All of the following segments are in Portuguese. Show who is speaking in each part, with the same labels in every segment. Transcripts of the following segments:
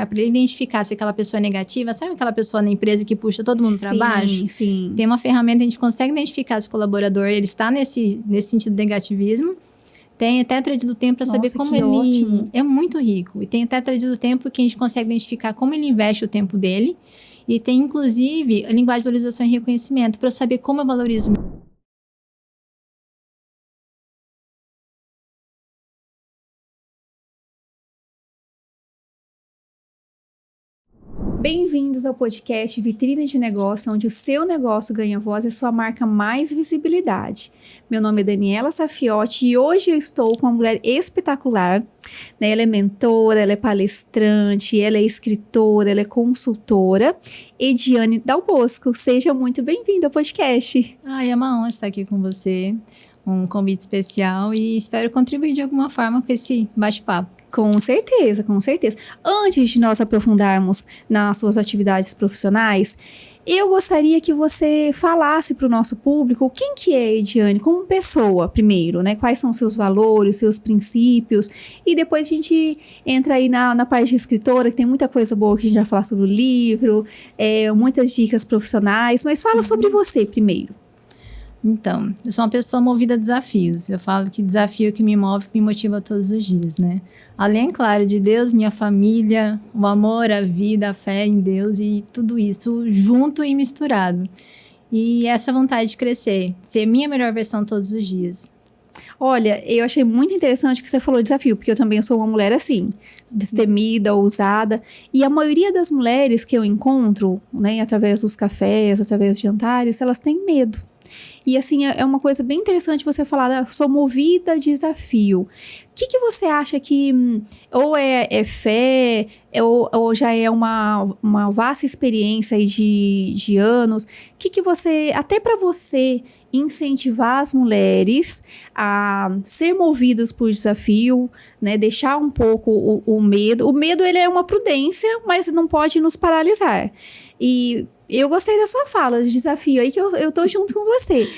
Speaker 1: para ele identificar se aquela pessoa é negativa. Sabe aquela pessoa na empresa que puxa todo mundo para baixo?
Speaker 2: Sim.
Speaker 1: Tem uma ferramenta, a gente consegue identificar se o colaborador ele está nesse sentido de negativismo. Tem até thread do tempo para saber como ele...
Speaker 2: Ótimo.
Speaker 1: É muito rico. E tem até thread do tempo que a gente consegue identificar como ele investe o tempo dele. E tem, inclusive, a linguagem de valorização e reconhecimento para eu saber como eu valorizo.
Speaker 2: Bem-vindos ao podcast Vitrine de Negócio, onde o seu negócio ganha voz e sua marca mais visibilidade. Meu nome é Daniela Safiotti e hoje eu estou com uma mulher espetacular. Ela é mentora, ela é palestrante, ela é escritora, ela é consultora. Ediane Dal Bosco, seja muito bem-vinda ao podcast.
Speaker 1: É uma honra estar aqui com você. Um convite especial e espero contribuir de alguma forma com esse bate-papo.
Speaker 2: Com certeza, com certeza. Antes de nós aprofundarmos nas suas atividades profissionais, eu gostaria que você falasse para o nosso público quem que é a Ediane como pessoa, primeiro, né? Quais são os seus valores, seus princípios, e depois a gente entra aí na parte de escritora, que tem muita coisa boa que a gente vai falar sobre o livro, muitas dicas profissionais, mas fala sobre você primeiro.
Speaker 1: Então, eu sou uma pessoa movida a desafios. Eu falo que desafio é que me move, que me motiva todos os dias, né? Além, claro, de Deus, minha família, o amor, a vida, a fé em Deus e tudo isso junto e misturado. E essa vontade de crescer, ser minha melhor versão todos os dias.
Speaker 2: Olha, eu achei muito interessante que você falou desafio, porque eu também sou uma mulher assim, destemida, ousada, e a maioria das mulheres que eu encontro, né, através dos cafés, através dos jantares, elas têm medo. E assim, é uma coisa bem interessante você falar, sou movida a desafio. O que você acha que ou é fé, ou já é uma vasta experiência aí de anos? O que você, até para você incentivar as mulheres a ser movidas por desafio, né? Deixar um pouco o medo. O medo, ele é uma prudência, mas não pode nos paralisar. E eu gostei da sua fala, de desafio aí, que eu tô junto com você.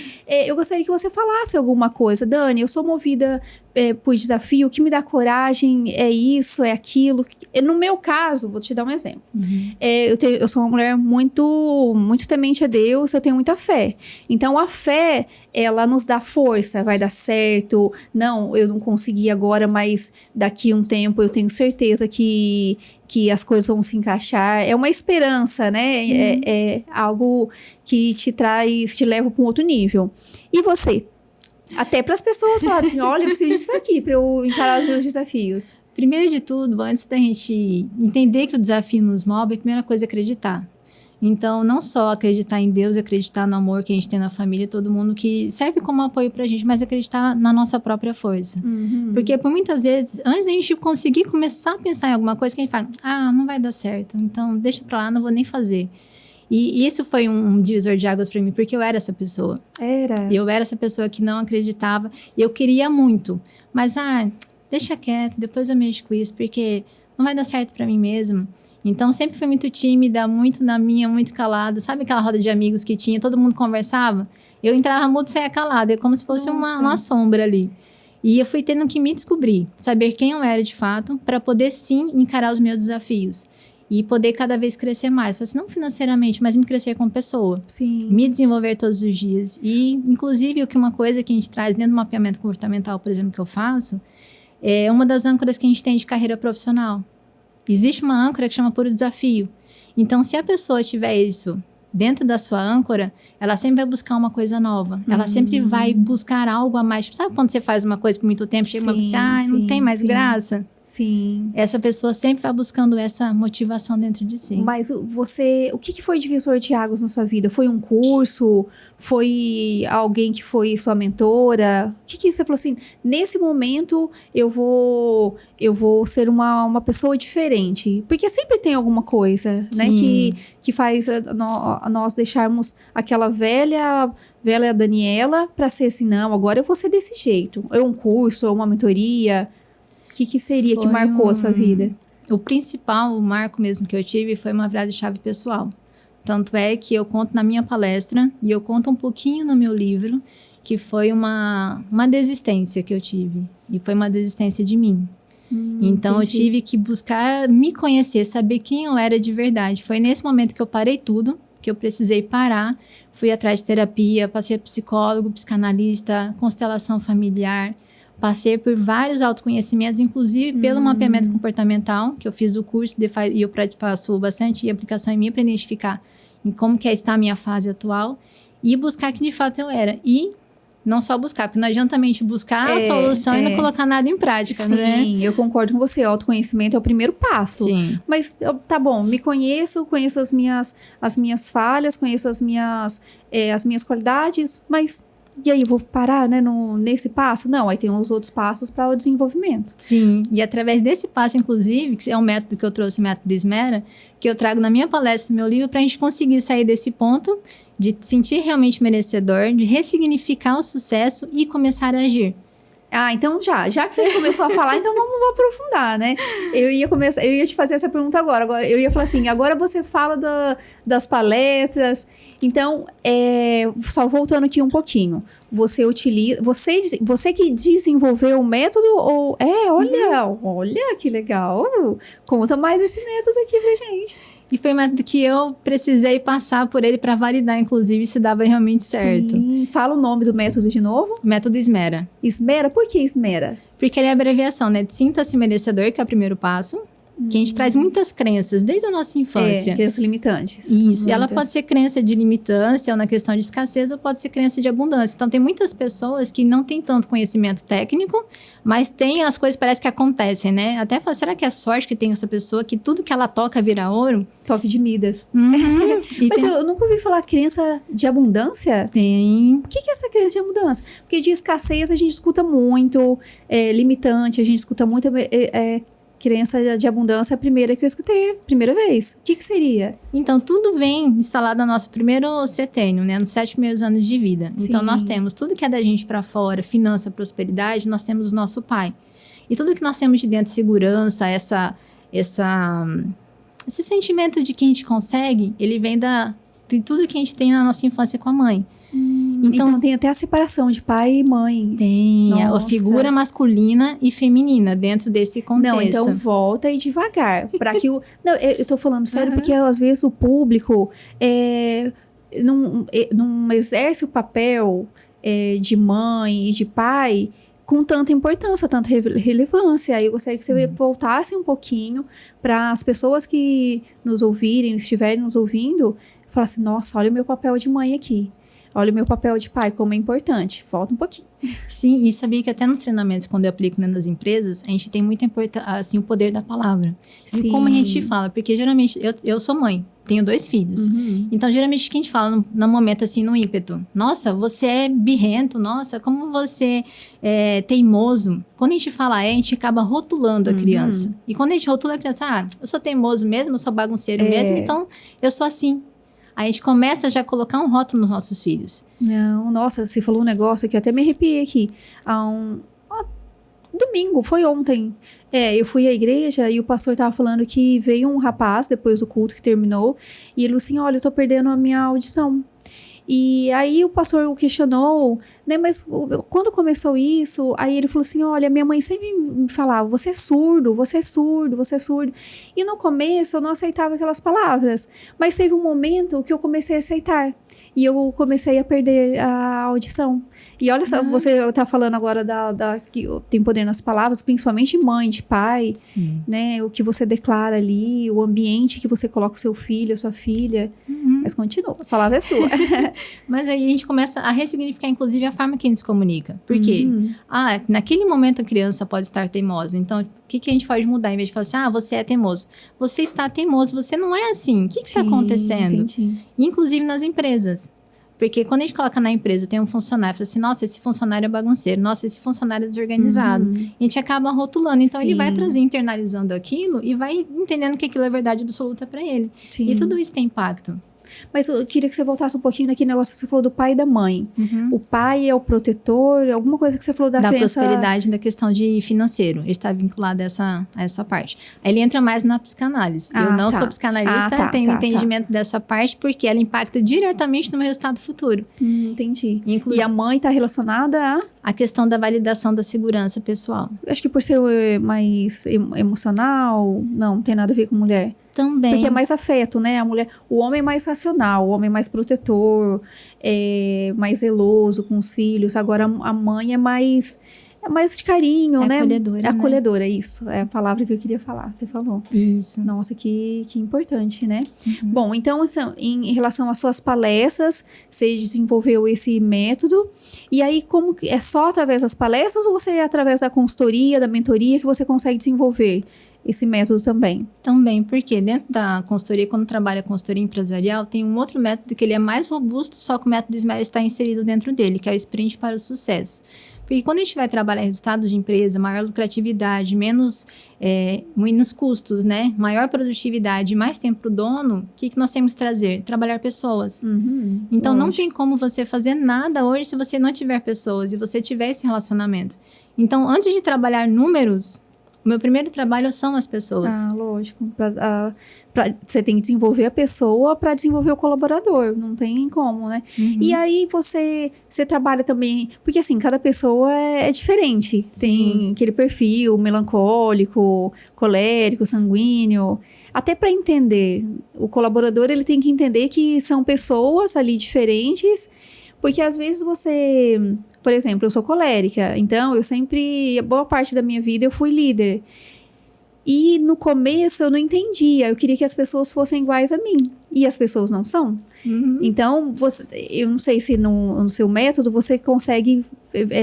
Speaker 2: Eu gostaria que você falasse alguma coisa. Dani, eu sou movida por desafio, o que me dá coragem é isso, é aquilo. No meu caso, vou te dar um exemplo.
Speaker 1: Uhum.
Speaker 2: Eu sou uma mulher muito, muito temente a Deus, eu tenho muita fé. Então, a fé, ela nos dá força, vai dar certo. Não, eu não consegui agora, mas daqui a um tempo eu tenho certeza que as coisas vão se encaixar. É uma esperança, né?
Speaker 1: Uhum.
Speaker 2: É algo que te leva para um outro nível. E você? Até para as pessoas falarem assim, olha, eu preciso disso aqui para eu encarar os meus desafios.
Speaker 1: Primeiro de tudo, antes da gente entender que o desafio nos move, a primeira coisa é acreditar. Então, não só acreditar em Deus, acreditar no amor que a gente tem na família, todo mundo que serve como apoio pra gente, mas acreditar na nossa própria força.
Speaker 2: Uhum.
Speaker 1: Porque por muitas vezes, antes da gente conseguir começar a pensar em alguma coisa, que a gente fala, não vai dar certo, então deixa pra lá, não vou nem fazer. E isso foi um divisor de águas pra mim, porque eu era essa pessoa. Eu era essa pessoa que não acreditava, e eu queria muito, mas deixa quieto, depois eu mexo com isso, porque não vai dar certo pra mim mesmo. Então, sempre fui muito tímida, muito na minha, muito calada. Sabe aquela roda de amigos que tinha, todo mundo conversava? Eu entrava mudo e saía calada, é como se fosse uma sombra ali. E eu fui tendo que me descobrir, saber quem eu era de fato, para poder sim encarar os meus desafios. E poder cada vez crescer mais. Não financeiramente, mas me crescer como pessoa.
Speaker 2: Sim.
Speaker 1: Me desenvolver todos os dias. E, inclusive, uma coisa que a gente traz dentro do mapeamento comportamental, por exemplo, que eu faço, é uma das âncoras que a gente tem de carreira profissional. Existe uma âncora que chama puro desafio. Então, se a pessoa tiver isso dentro da sua âncora, ela sempre vai buscar uma coisa nova. Ela sempre vai buscar algo a mais. Sabe quando você faz uma coisa por muito tempo, chega uma pessoa, não tem mais graça?
Speaker 2: Sim.
Speaker 1: Essa pessoa sempre vai buscando essa motivação dentro de si.
Speaker 2: Mas o que foi divisor de águas na sua vida? Foi um curso? Foi alguém que foi sua mentora? O que você falou assim, nesse momento eu vou ser uma pessoa diferente? Porque sempre tem alguma coisa, né, que faz nós deixarmos aquela velha Daniela para ser assim, não, agora eu vou ser desse jeito. É um curso, ou uma mentoria? O que seria que marcou a sua vida?
Speaker 1: O principal marco mesmo que eu tive foi uma virada de chave pessoal. Tanto é que eu conto na minha palestra e eu conto um pouquinho no meu livro, que foi uma desistência que eu tive. E foi uma desistência de mim. Então,
Speaker 2: entendi.
Speaker 1: eu tive que buscar me conhecer, saber quem eu era de verdade. Foi nesse momento que eu parei tudo, que eu precisei parar. Fui atrás de terapia, passei por psicólogo, psicanalista, constelação familiar. Passei por vários autoconhecimentos, inclusive pelo mapeamento comportamental, que eu fiz o curso e eu faço bastante aplicação em mim para identificar em como que está a minha fase atual e buscar quem de fato eu era. E não só buscar, porque não adianta a gente buscar a solução e não colocar nada em prática, né?
Speaker 2: Sim, eu concordo com você. O autoconhecimento é o primeiro passo.
Speaker 1: Sim.
Speaker 2: Mas, tá bom, me conheço as minhas falhas, conheço as minhas qualidades, mas... E aí, vou parar, né, nesse passo? Não, aí tem os outros passos para o desenvolvimento.
Speaker 1: Sim, e através desse passo, inclusive, que é um método que eu trouxe, o método Esmera, que eu trago na minha palestra, no meu livro, para a gente conseguir sair desse ponto de sentir realmente merecedor, de ressignificar o sucesso e começar a agir.
Speaker 2: Ah, então já que você começou a falar, então vamos aprofundar, né? Eu ia te fazer essa pergunta agora eu ia falar assim, agora você fala das palestras, então, só voltando aqui um pouquinho, você que desenvolveu o método, ou, olha que legal, conta mais esse método aqui pra gente.
Speaker 1: E foi um método que eu precisei passar por ele para validar, inclusive, se dava realmente certo.
Speaker 2: Sim. Fala o nome do método de novo.
Speaker 1: Método Esmera.
Speaker 2: Esmera? Por que Esmera?
Speaker 1: Porque ele é a abreviação, né? De sinta-se merecedor, que é o primeiro passo. Que a gente traz muitas crenças desde a nossa infância.
Speaker 2: Crenças limitantes.
Speaker 1: Isso. Ela pode ser crença de limitância ou na questão de escassez, ou pode ser crença de abundância. Então, tem muitas pessoas que não têm tanto conhecimento técnico, mas tem as coisas, parece que acontecem, né? Até fala, será que é sorte que tem essa pessoa que tudo que ela toca vira ouro?
Speaker 2: Toque de Midas.
Speaker 1: Mas
Speaker 2: eu nunca ouvi falar crença de abundância.
Speaker 1: Tem.
Speaker 2: O que é essa crença de abundância? Porque de escassez a gente escuta muito, limitante, a gente escuta muito... crença de abundância é a primeira que eu escutei, primeira vez. O que seria?
Speaker 1: Então, tudo vem instalado no nosso primeiro setênio, né? Nos 7 primeiros anos de vida.
Speaker 2: Sim.
Speaker 1: Então, nós temos tudo que é da gente para fora, finança, prosperidade, nós temos o nosso pai. E tudo que nós temos de dentro, segurança, esse sentimento de que a gente consegue, ele vem de tudo que a gente tem na nossa infância com a mãe.
Speaker 2: Então tem até a separação de pai e mãe.
Speaker 1: Tem,
Speaker 2: Nossa.
Speaker 1: a figura masculina e feminina dentro desse contexto.
Speaker 2: Não, então volta e devagar. Para que Não, eu tô falando sério porque às vezes o público não exerce o papel de mãe e de pai com tanta importância, tanta relevância. Aí eu gostaria que você voltasse um pouquinho para as pessoas que nos ouvirem, estiverem nos ouvindo, falassem, nossa, olha o meu papel de mãe aqui. Olha o meu papel de pai, como é importante. Volta um pouquinho.
Speaker 1: Sim, e sabia que até nos treinamentos, quando eu aplico nas empresas, a gente tem muita importância, assim, o poder da palavra.
Speaker 2: Sim.
Speaker 1: E como a gente fala, porque geralmente, eu sou mãe, tenho 2 filhos. Então, geralmente, o que a gente fala no momento, assim, no ímpeto? Nossa, você é birrento, nossa, como você é teimoso. Quando a gente fala a gente acaba rotulando a criança. E quando a gente rotula a criança, eu sou teimoso mesmo, eu sou bagunceiro mesmo, então eu sou assim. A gente começa já a colocar um rótulo nos nossos filhos.
Speaker 2: Não, nossa, você falou um negócio que eu até me arrepiei aqui. Domingo, foi ontem. Eu fui à igreja e o pastor tava falando que veio um rapaz, depois do culto que terminou, e ele falou assim, olha, eu tô perdendo a minha audição. E aí o pastor o questionou, né, mas quando começou isso, aí ele falou assim, olha, minha mãe sempre me falava, você é surdo, você é surdo, você é surdo. E no começo eu não aceitava aquelas palavras, mas teve um momento que eu comecei a aceitar, e eu comecei a perder a audição. E olha só, você tá falando agora que tem poder nas palavras, principalmente mãe, de pai,
Speaker 1: Sim.
Speaker 2: né, o que você declara ali, o ambiente que você coloca o seu filho, a sua filha, mas continua, a palavra é sua.
Speaker 1: Mas aí a gente começa a ressignificar, inclusive, a forma que a gente se comunica. Por quê? Naquele momento a criança pode estar teimosa. Então, o que a gente pode mudar? Em vez de falar assim, você é teimoso. Você está teimoso, você não é assim. O que está acontecendo?
Speaker 2: Entendi.
Speaker 1: Inclusive nas empresas. Porque quando a gente coloca na empresa, tem um funcionário, fala assim, nossa, esse funcionário é bagunceiro, nossa, esse funcionário é desorganizado. A gente acaba rotulando. Então, ele vai internalizando aquilo e vai entendendo que aquilo é verdade absoluta para ele.
Speaker 2: Sim.
Speaker 1: E tudo isso tem impacto.
Speaker 2: Mas eu queria que você voltasse um pouquinho naquele negócio que você falou do pai e da mãe. O pai é o protetor, alguma coisa que você falou da criança...
Speaker 1: prosperidade, da questão de financeiro. Ele está vinculado a essa parte. Aí ele entra mais na psicanálise. Eu não sou psicanalista, tenho entendimento dessa parte, porque ela impacta diretamente no meu resultado futuro.
Speaker 2: Entendi. E a mãe está relacionada
Speaker 1: a questão da validação da segurança pessoal.
Speaker 2: Acho que por ser mais emocional, não tem nada a ver com mulher.
Speaker 1: Também.
Speaker 2: Porque é mais afeto, né? A mulher, o homem é mais racional, o homem é mais protetor, mais zeloso com os filhos. Agora a mãe é mais de carinho, né?
Speaker 1: Acolhedora,
Speaker 2: é acolhedora, isso. É a palavra que eu queria falar, você falou.
Speaker 1: Isso.
Speaker 2: Nossa, que importante, né? Bom, então, assim, em relação às suas palestras, você desenvolveu esse método. E aí, como é só através das palestras ou você é através da consultoria, da mentoria que você consegue desenvolver esse método também?
Speaker 1: Também, porque dentro da consultoria, quando trabalha consultoria empresarial, tem um outro método que ele é mais robusto, só que o método SMART está inserido dentro dele, que é o Sprint para o Sucesso. Porque quando a gente vai trabalhar resultados de empresa, maior lucratividade, menos custos, né? Maior produtividade, mais tempo para o dono, o que nós temos que trazer? Trabalhar pessoas. Então, não tem como você fazer nada hoje se você não tiver pessoas e você tiver esse relacionamento. Então, antes de trabalhar números, o meu primeiro trabalho são as pessoas.
Speaker 2: Lógico. Você tem que desenvolver a pessoa para desenvolver o colaborador. Não tem como, né? E aí você trabalha também... Porque assim, cada pessoa é diferente. Tem aquele perfil melancólico, colérico, sanguíneo. Até para entender. O colaborador, ele tem que entender que são pessoas ali diferentes. Porque às vezes por exemplo, eu sou colérica, então boa parte da minha vida eu fui líder. E no começo eu não entendia, eu queria que as pessoas fossem iguais a mim. E as pessoas não são. Então, eu não sei se no seu método você consegue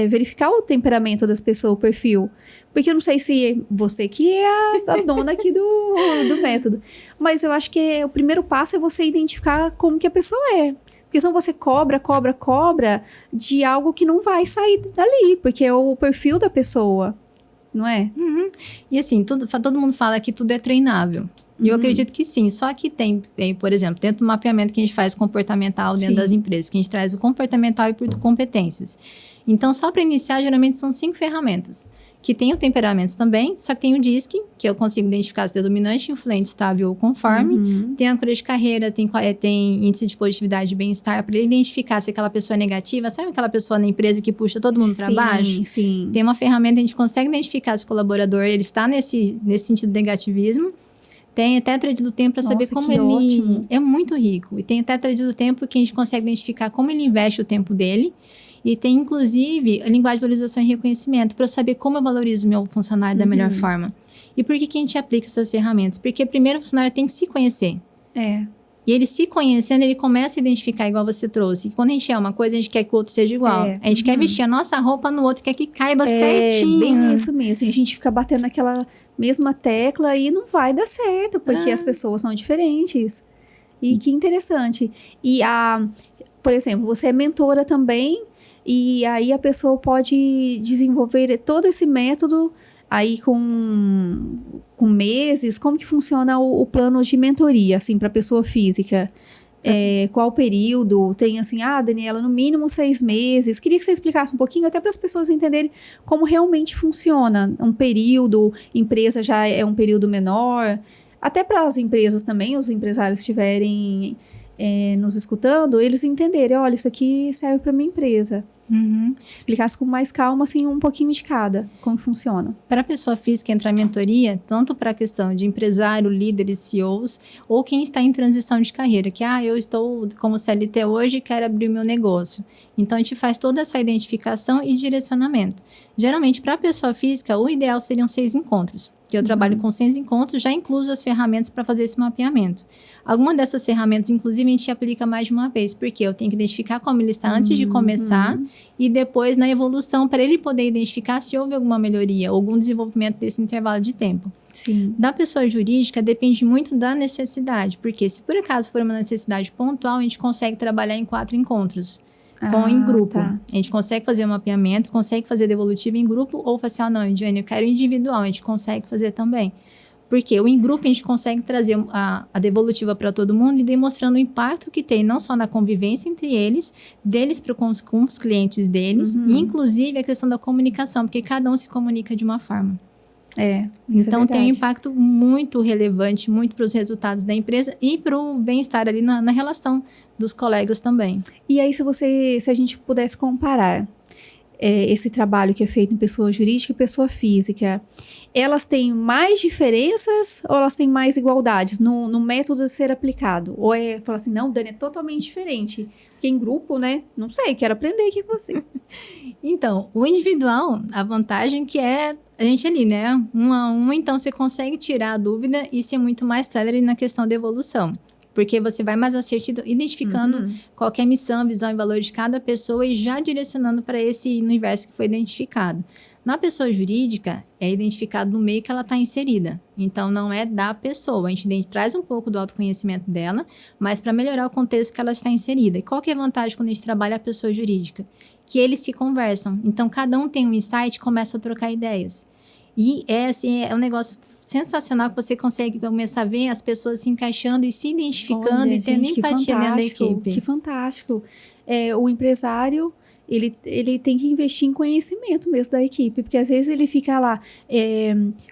Speaker 2: verificar o temperamento das pessoas, o perfil. Porque eu não sei se você que é a dona aqui do método. Mas eu acho que o primeiro passo é você identificar como que a pessoa é. Porque senão você cobra de algo que não vai sair dali, porque é o perfil da pessoa, não é?
Speaker 1: E assim, todo mundo fala que tudo é treinável. E eu acredito que sim, só que tem, por exemplo, dentro do mapeamento que a gente faz comportamental dentro das empresas, que a gente traz o comportamental e por competências. Então, só para iniciar, geralmente são 5 ferramentas. Que tem o temperamentos também, só que tem o DISC, que eu consigo identificar se é dominante, influente, estável ou conforme. Tem a cura de carreira, tem índice de positividade e bem-estar, para ele identificar se aquela pessoa é negativa. Sabe aquela pessoa na empresa que puxa todo mundo para baixo?
Speaker 2: Sim.
Speaker 1: Tem uma ferramenta, a gente consegue identificar se o colaborador ele está nesse sentido de negativismo. Tem até Tétrade do Tempo para saber como ele...
Speaker 2: Ótimo.
Speaker 1: É muito rico. E tem até Tétrade do Tempo que a gente consegue identificar como ele investe o tempo dele. E tem, inclusive, a linguagem de valorização e reconhecimento para eu saber como eu valorizo o meu funcionário da melhor forma. E por que a gente aplica essas ferramentas? Porque primeiro o funcionário tem que se conhecer. E ele se conhecendo, ele começa a identificar igual você trouxe. E quando a gente é uma coisa, a gente quer que o outro seja igual. A gente quer vestir a nossa roupa no outro, quer que caiba certinho.
Speaker 2: Bem isso mesmo. A gente fica batendo naquela mesma tecla e não vai dar certo, porque as pessoas são diferentes. E que interessante. E por exemplo, você é mentora também, e aí a pessoa pode desenvolver todo esse método aí com meses. Como que funciona o plano de mentoria, assim, para pessoa física? Qual período? Tem assim, Daniela, no mínimo 6 meses. Queria que você explicasse um pouquinho, até para as pessoas entenderem como realmente funciona. Um período, empresa já é um período menor. Até para as empresas também, os empresários estiverem nos escutando, eles entenderem, olha, isso aqui serve para minha empresa. Explicasse com mais calma, assim, um pouquinho de cada, como funciona.
Speaker 1: Para a pessoa física entrar em mentoria, tanto para a questão de empresário, líderes, CEOs, ou quem está em transição de carreira, que eu estou como CLT hoje e quero abrir o meu negócio. Então, a gente faz toda essa identificação e direcionamento. Geralmente, para a pessoa física, o ideal seriam 6 encontros. Que eu trabalho com 6 encontros, já incluso as ferramentas para fazer esse mapeamento. Alguma dessas ferramentas, inclusive, a gente aplica mais de uma vez, porque eu tenho que identificar como ele está antes de começar e depois na evolução, para ele poder identificar se houve alguma melhoria, algum desenvolvimento desse intervalo de tempo.
Speaker 2: Sim.
Speaker 1: Da pessoa jurídica, depende muito da necessidade, porque se por acaso for uma necessidade pontual, a gente consegue trabalhar em 4 encontros. Em grupo.
Speaker 2: Tá.
Speaker 1: A gente consegue fazer um mapeamento, consegue fazer devolutivo em grupo ou facial não, Ediane, eu quero individual, a gente consegue fazer também. Porque em grupo a gente consegue trazer a devolutiva para todo mundo e demonstrando o impacto que tem, não só na convivência entre eles, deles com os clientes deles, e inclusive a questão da comunicação, porque cada um se comunica de uma forma. Então tem um impacto muito relevante, muito para os resultados da empresa e para o bem-estar ali na relação dos colegas também.
Speaker 2: E aí, se a gente pudesse comparar esse trabalho que é feito em pessoa jurídica e pessoa física, elas têm mais diferenças ou elas têm mais igualdades no método a ser aplicado? Ou fala assim, não, Dani, é totalmente diferente. Porque em grupo, né? Não sei, quero aprender aqui com você.
Speaker 1: Então, o individual, a vantagem que é a gente ali, né? Um a um, então você consegue tirar a dúvida e ser muito mais célere na questão da evolução. Porque você vai mais assertivo, identificando qual que é a missão, visão e valor de cada pessoa e já direcionando para esse universo que foi identificado. Na pessoa jurídica, é identificado no meio que ela está inserida. Então, não é da pessoa. A gente traz um pouco do autoconhecimento dela, mas para melhorar o contexto que ela está inserida. E qual que é a vantagem quando a gente trabalha a pessoa jurídica? Que eles se conversam. Então, cada um tem um insight e começa a trocar ideias. E é um negócio sensacional que você consegue começar a ver as pessoas se encaixando e se identificando e tendo empatia dentro da equipe.
Speaker 2: Que fantástico. O empresário, ele tem que investir em conhecimento mesmo da equipe, porque às vezes ele fica lá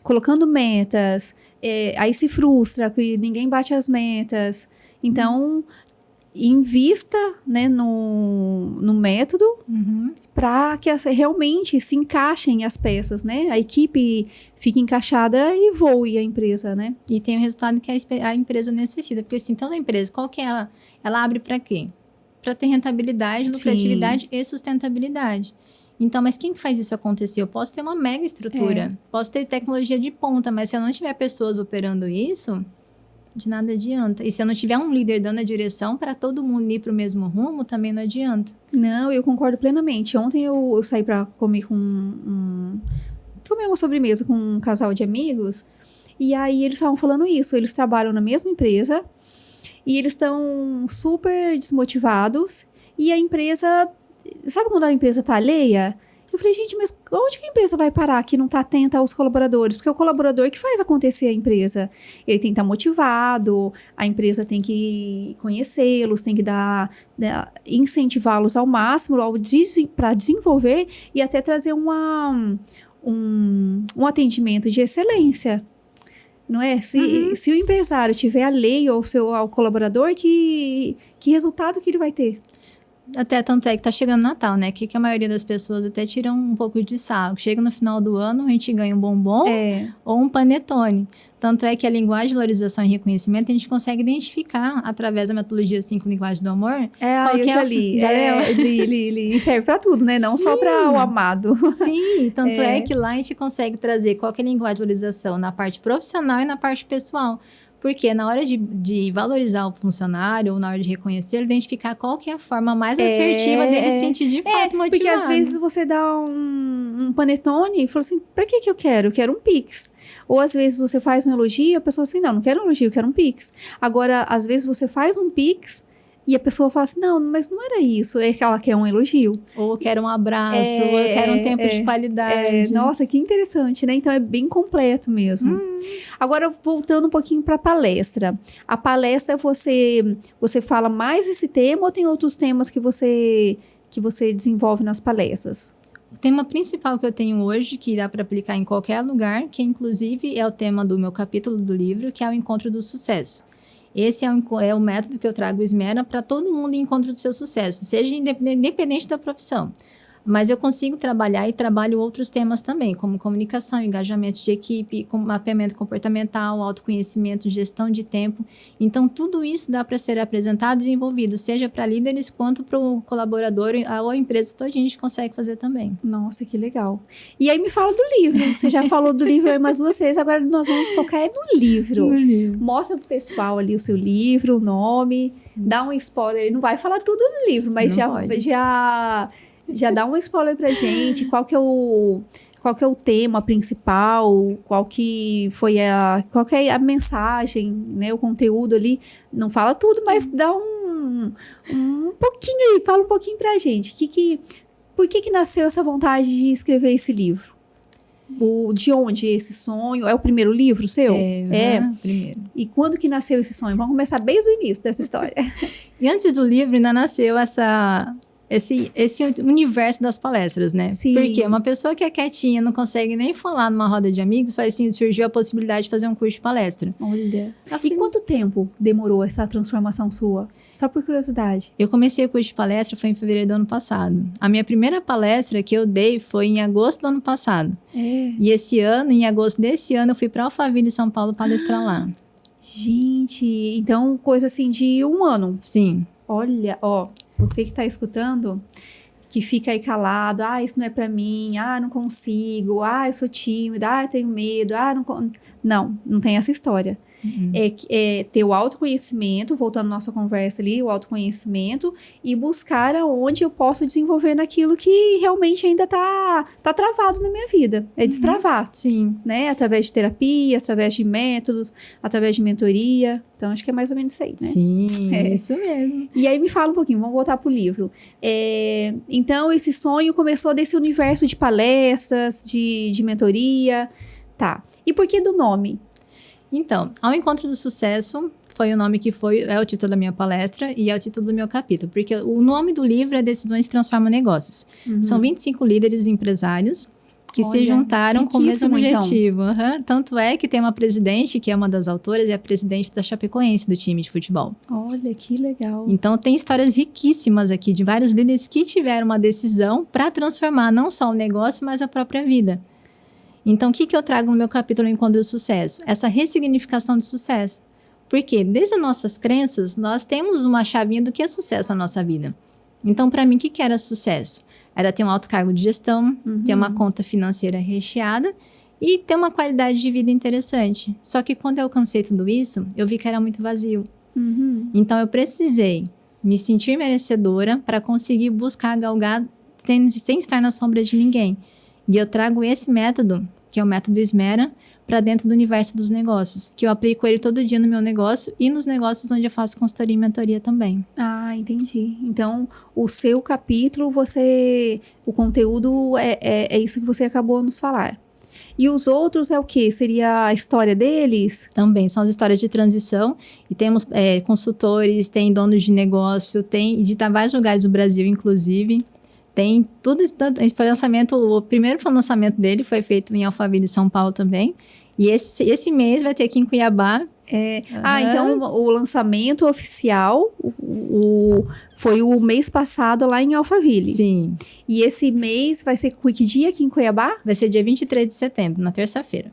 Speaker 2: colocando metas, aí se frustra que ninguém bate as metas. Então, invista, né, no método para que realmente se encaixem as peças, né? A equipe fique encaixada e voe a empresa, né?
Speaker 1: E tem o resultado que a empresa necessita. Porque assim, então a empresa, qual que é ela abre para quê? Para ter rentabilidade, lucratividade e sustentabilidade. Então, mas quem que faz isso acontecer? Eu posso ter uma mega estrutura, posso ter tecnologia de ponta, mas se eu não tiver pessoas operando isso, de nada adianta. E se eu não tiver um líder dando a direção para todo mundo ir para o mesmo rumo, também não adianta.
Speaker 2: Não, eu concordo plenamente. Ontem eu saí para comer comer uma sobremesa com um casal de amigos, e aí eles estavam falando isso. Eles trabalham na mesma empresa e eles estão super desmotivados, e a empresa... Sabe quando a empresa tá alheia? Eu falei, gente, mas onde que a empresa vai parar que não tá atenta aos colaboradores? Porque é o colaborador que faz acontecer a empresa. Ele tem que estar motivado, a empresa tem que conhecê-los, tem que incentivá-los ao máximo para desenvolver e até trazer um atendimento de excelência. Não é? Se o empresário tiver alheio ao colaborador, que resultado que ele vai ter?
Speaker 1: Até tanto é que tá chegando Natal, né? Que a maioria das pessoas até tiram um pouco de sarro. Chega no final do ano, a gente ganha um bombom ou um panetone. Tanto é que a linguagem de valorização e reconhecimento a gente consegue identificar através da metodologia 5 linguagens do amor.
Speaker 2: Eu já li. Ele serve para tudo, né? Não só para o amado.
Speaker 1: Sim, tanto é que lá a gente consegue trazer qual que é a linguagem de valorização na parte profissional e na parte pessoal. Porque na hora de valorizar o funcionário ou na hora de reconhecer, identificar qual que é a forma mais assertiva dele se sentir de fato motivado.
Speaker 2: Porque às vezes você dá um panetone e fala assim, pra que eu quero? Eu quero um Pix. Ou às vezes você faz um elogio, a pessoa assim, não quero um elogio, eu quero um Pix. Agora, às vezes você faz um Pix e a pessoa fala assim, não, mas não era isso, é que ela quer um elogio.
Speaker 1: Ou quer um abraço, ou eu quero um tempo de qualidade.
Speaker 2: Nossa, que interessante, né? Então é bem completo mesmo. Agora, voltando um pouquinho para a palestra. A palestra, você fala mais esse tema ou tem outros temas que você desenvolve nas palestras?
Speaker 1: O tema principal que eu tenho hoje, que dá para aplicar em qualquer lugar, que inclusive é o tema do meu capítulo do livro, que é o encontro do sucesso. Esse é o método que eu trago o Esmera para todo mundo em encontro do seu sucesso, seja independente da profissão. Mas eu consigo trabalhar e trabalho outros temas também, como comunicação, engajamento de equipe, mapeamento comportamental, autoconhecimento, gestão de tempo. Então, tudo isso dá para ser apresentado e desenvolvido, seja para líderes quanto para o colaborador ou a empresa, toda a gente consegue fazer também.
Speaker 2: Nossa, que legal. E aí me fala do livro. Você já falou do livro aí umas 2 vezes, agora nós vamos focar no livro. Mostra pro pessoal ali o seu livro, o nome, dá um spoiler. Ele não vai falar tudo do livro, mas já dá um spoiler pra gente, qual que é o tema principal, qual que é a mensagem, né, o conteúdo ali. Não fala tudo, mas dá um pouquinho aí, fala um pouquinho pra gente. Por que nasceu essa vontade de escrever esse livro? De onde esse sonho? É o primeiro livro seu?
Speaker 1: Primeiro.
Speaker 2: E quando que nasceu esse sonho? Vamos começar desde o início dessa história.
Speaker 1: E antes do livro ainda nasceu esse universo das palestras, né?
Speaker 2: Sim.
Speaker 1: Porque uma pessoa que é quietinha, não consegue nem falar numa roda de amigos, surgiu a possibilidade de fazer um curso de palestra.
Speaker 2: Olha. E quanto tempo demorou essa transformação sua? Só por curiosidade.
Speaker 1: Eu comecei o curso de palestra foi em fevereiro do ano passado. A minha primeira palestra que eu dei foi em agosto do ano passado. E esse ano, em agosto desse ano, eu fui para Alphaville, São Paulo, palestrar lá.
Speaker 2: Gente, então coisa assim de 1 ano.
Speaker 1: Sim.
Speaker 2: Olha, você que tá escutando, que fica aí calado, isso não é pra mim, não consigo, eu sou tímida, eu tenho medo, não tem essa história. É ter o autoconhecimento, voltando à nossa conversa ali, o autoconhecimento e buscar aonde eu posso desenvolver naquilo que realmente ainda tá travado na minha vida. É destravar.
Speaker 1: Sim.
Speaker 2: Né? Através de terapia, através de métodos, através de mentoria. Então, acho que é mais ou menos isso aí, né?
Speaker 1: Sim, isso mesmo.
Speaker 2: E aí, me fala um pouquinho, vamos voltar pro livro. Então, esse sonho começou desse universo de palestras, de mentoria. Tá. E por que do nome?
Speaker 1: Então, Ao Encontro do Sucesso foi o nome que é o título da minha palestra e é o título do meu capítulo, porque o nome do livro é Decisões Transformam Negócios. São 25 líderes empresários que se juntaram com o mesmo objetivo. Então. Tanto é que tem uma presidente, que é uma das autoras, é a presidente da Chapecoense, do time de futebol.
Speaker 2: Olha, que legal.
Speaker 1: Então, tem histórias riquíssimas aqui de vários líderes que tiveram uma decisão para transformar não só o negócio, mas a própria vida. Então, o que eu trago no meu capítulo Encontro do Sucesso? Essa ressignificação de sucesso. Porque, desde as nossas crenças, nós temos uma chavinha do que é sucesso na nossa vida. Então, para mim, o que era sucesso? Era ter um alto cargo de gestão, ter uma conta financeira recheada e ter uma qualidade de vida interessante. Só que, quando eu alcancei tudo isso, eu vi que era muito vazio. Então, eu precisei me sentir merecedora para conseguir buscar galgar sem estar na sombra de ninguém. E eu trago esse método, que é o método Esmera, para dentro do universo dos negócios, que eu aplico ele todo dia no meu negócio e nos negócios onde eu faço consultoria e mentoria também.
Speaker 2: Entendi. Então, o seu capítulo, o conteúdo é isso que você acabou de nos falar. E os outros é o quê? Seria a história deles?
Speaker 1: Também, são as histórias de transição. E temos consultores, tem donos de negócio, tem de vários lugares do Brasil, inclusive. Tem tudo isso, foi lançamento, o primeiro lançamento dele foi feito em Alphaville, São Paulo também. E esse mês vai ter aqui em Cuiabá.
Speaker 2: Então o lançamento oficial foi o mês passado lá em Alphaville.
Speaker 1: Sim.
Speaker 2: E esse mês vai ser que dia aqui em Cuiabá?
Speaker 1: Vai ser dia 23 de setembro, na terça-feira.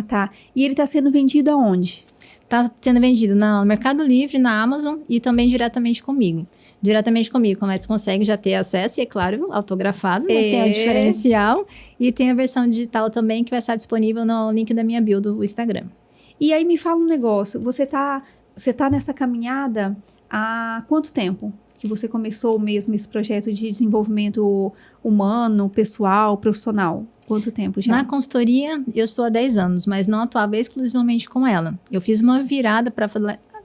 Speaker 2: Tá. E ele tá sendo vendido aonde?
Speaker 1: Tá sendo vendido no Mercado Livre, na Amazon e também diretamente comigo. Como é que você consegue já ter acesso, e é claro, autografado, né? Tem o diferencial e tem a versão digital também que vai estar disponível no link da minha bio do Instagram.
Speaker 2: E aí me fala um negócio, você tá nessa caminhada há quanto tempo que você começou mesmo esse projeto de desenvolvimento humano, pessoal, profissional? Quanto tempo já?
Speaker 1: Na consultoria, eu estou há 10 anos, mas não atuava exclusivamente com ela. Eu fiz uma virada para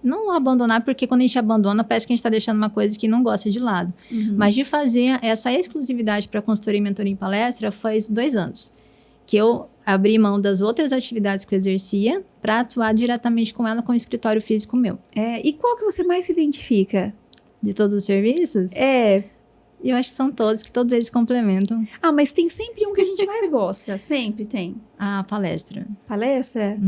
Speaker 1: não abandonar, porque quando a gente abandona, parece que a gente está deixando uma coisa que não gosta de lado. Mas de fazer essa exclusividade para consultoria, mentoria e palestra faz 2 anos. Que eu abri mão das outras atividades que eu exercia para atuar diretamente com ela com o escritório físico meu.
Speaker 2: E qual que você mais se identifica?
Speaker 1: De todos os serviços? Eu acho que são todos, que todos eles complementam.
Speaker 2: Mas tem sempre um que a gente mais gosta. Sempre tem.
Speaker 1: A palestra.
Speaker 2: Palestra?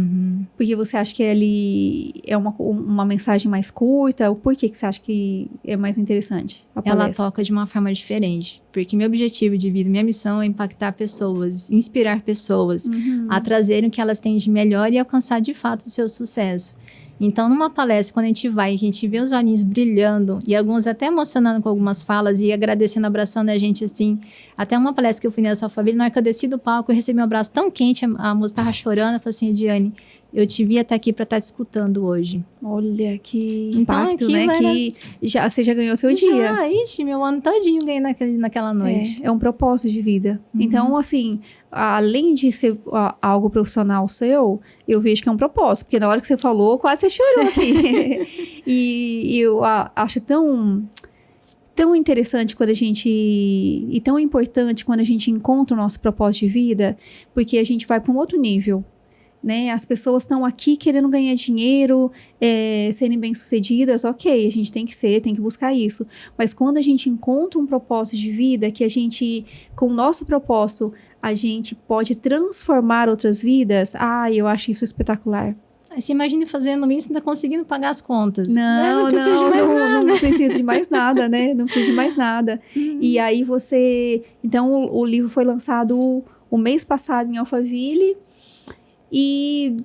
Speaker 2: Porque você acha que ali é uma mensagem mais curta? Por que você acha que é mais interessante a palestra?
Speaker 1: Ela toca de uma forma diferente. Porque meu objetivo de vida, minha missão é impactar pessoas, inspirar pessoas a trazerem o que elas têm de melhor e alcançar de fato o seu sucesso. Então, numa palestra, quando a gente vai, a gente vê os olhinhos brilhando e alguns até emocionando com algumas falas e agradecendo, abraçando a gente assim. Até uma palestra que eu fui nessa Alphaville, na hora que eu desci do palco, eu recebi um abraço tão quente, a moça estava chorando, eu falei assim, Diane, eu te vi até aqui para estar te escutando hoje.
Speaker 2: Olha, que impacto, então, né? Que você já ganhou seu dia.
Speaker 1: Meu ano todinho ganhei naquela noite.
Speaker 2: É um propósito de vida. Então, assim, além de ser algo profissional seu, eu vejo que é um propósito. Porque na hora que você falou, quase você chorou aqui. E eu acho tão interessante quando a gente... E tão importante quando a gente encontra o nosso propósito de vida, porque a gente vai para um outro nível, né? As pessoas estão aqui querendo ganhar dinheiro, serem bem-sucedidas, ok, a gente tem que buscar isso. Mas quando a gente encontra um propósito de vida, que a gente, com o nosso propósito, a gente pode transformar outras vidas, eu acho isso espetacular.
Speaker 1: Você imagina fazendo isso e ainda conseguindo pagar as contas.
Speaker 2: Não precisa de mais nada, né? Não precisa de mais nada. E aí Então, o livro foi lançado o mês passado em Alphaville. E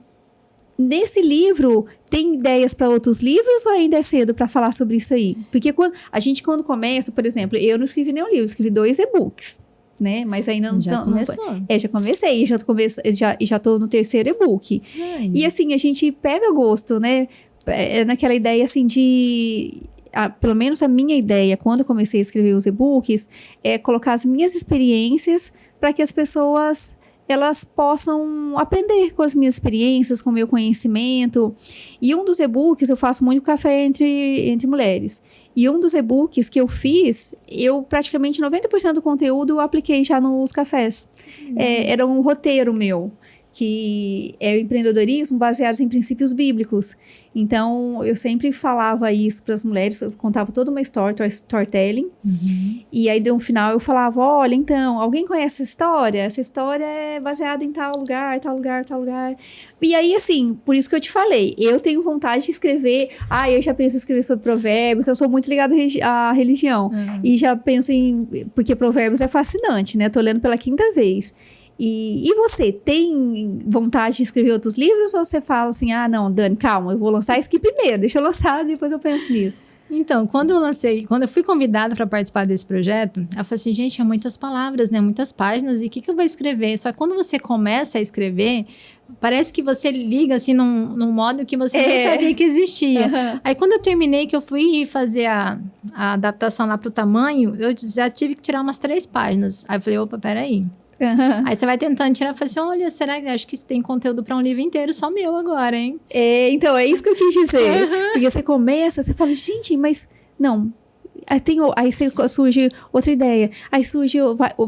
Speaker 2: nesse livro, tem ideias para outros livros ou ainda é cedo para falar sobre isso aí? Porque quando começa, por exemplo, eu não escrevi nenhum livro, escrevi 2 e-books. Né? Mas ainda não...
Speaker 1: Já começou.
Speaker 2: Já comecei, já tô no 3º e-book. E assim, a gente pega gosto, né? Naquela ideia assim de... pelo menos a minha ideia, quando eu comecei a escrever os e-books, é colocar as minhas experiências para que as pessoas... elas possam aprender com as minhas experiências, com o meu conhecimento. E um dos e-books, eu faço muito café entre mulheres. E um dos e-books que eu fiz, praticamente 90% do conteúdo eu apliquei já nos cafés. Era um roteiro meu, que é o empreendedorismo baseado em princípios bíblicos. Então, eu sempre falava isso para as mulheres, eu contava toda uma storytelling. E aí, no final, eu falava, olha, então, alguém conhece essa história? Essa história é baseada em tal lugar, tal lugar, tal lugar. E aí, assim, por isso que eu te falei, eu tenho vontade de escrever, eu já penso em escrever sobre provérbios, eu sou muito ligada à religião. E já penso porque provérbios é fascinante, né? Tô lendo pela 5ª vez. E você, tem vontade de escrever outros livros? Ou você fala assim, não, Dani, calma, eu vou lançar esse aqui primeiro, deixa eu lançar, depois eu penso nisso.
Speaker 1: Então, quando eu fui convidada para participar desse projeto, eu falei assim, gente, é muitas palavras, né, muitas páginas, e o que eu vou escrever? Só que quando você começa a escrever, parece que você liga, assim, num modo que você nem sabia que existia. Aí, quando eu terminei, que eu fui fazer a adaptação lá pro tamanho, eu já tive que tirar umas 3 páginas. Aí eu falei, opa, peraí. Aí você vai tentando tirar e fala assim, olha, será que acho que tem conteúdo para um livro inteiro só meu agora, hein?
Speaker 2: Então, é isso que eu quis dizer. Porque você começa, você fala, gente, mas não. Aí surge outra ideia. Aí surge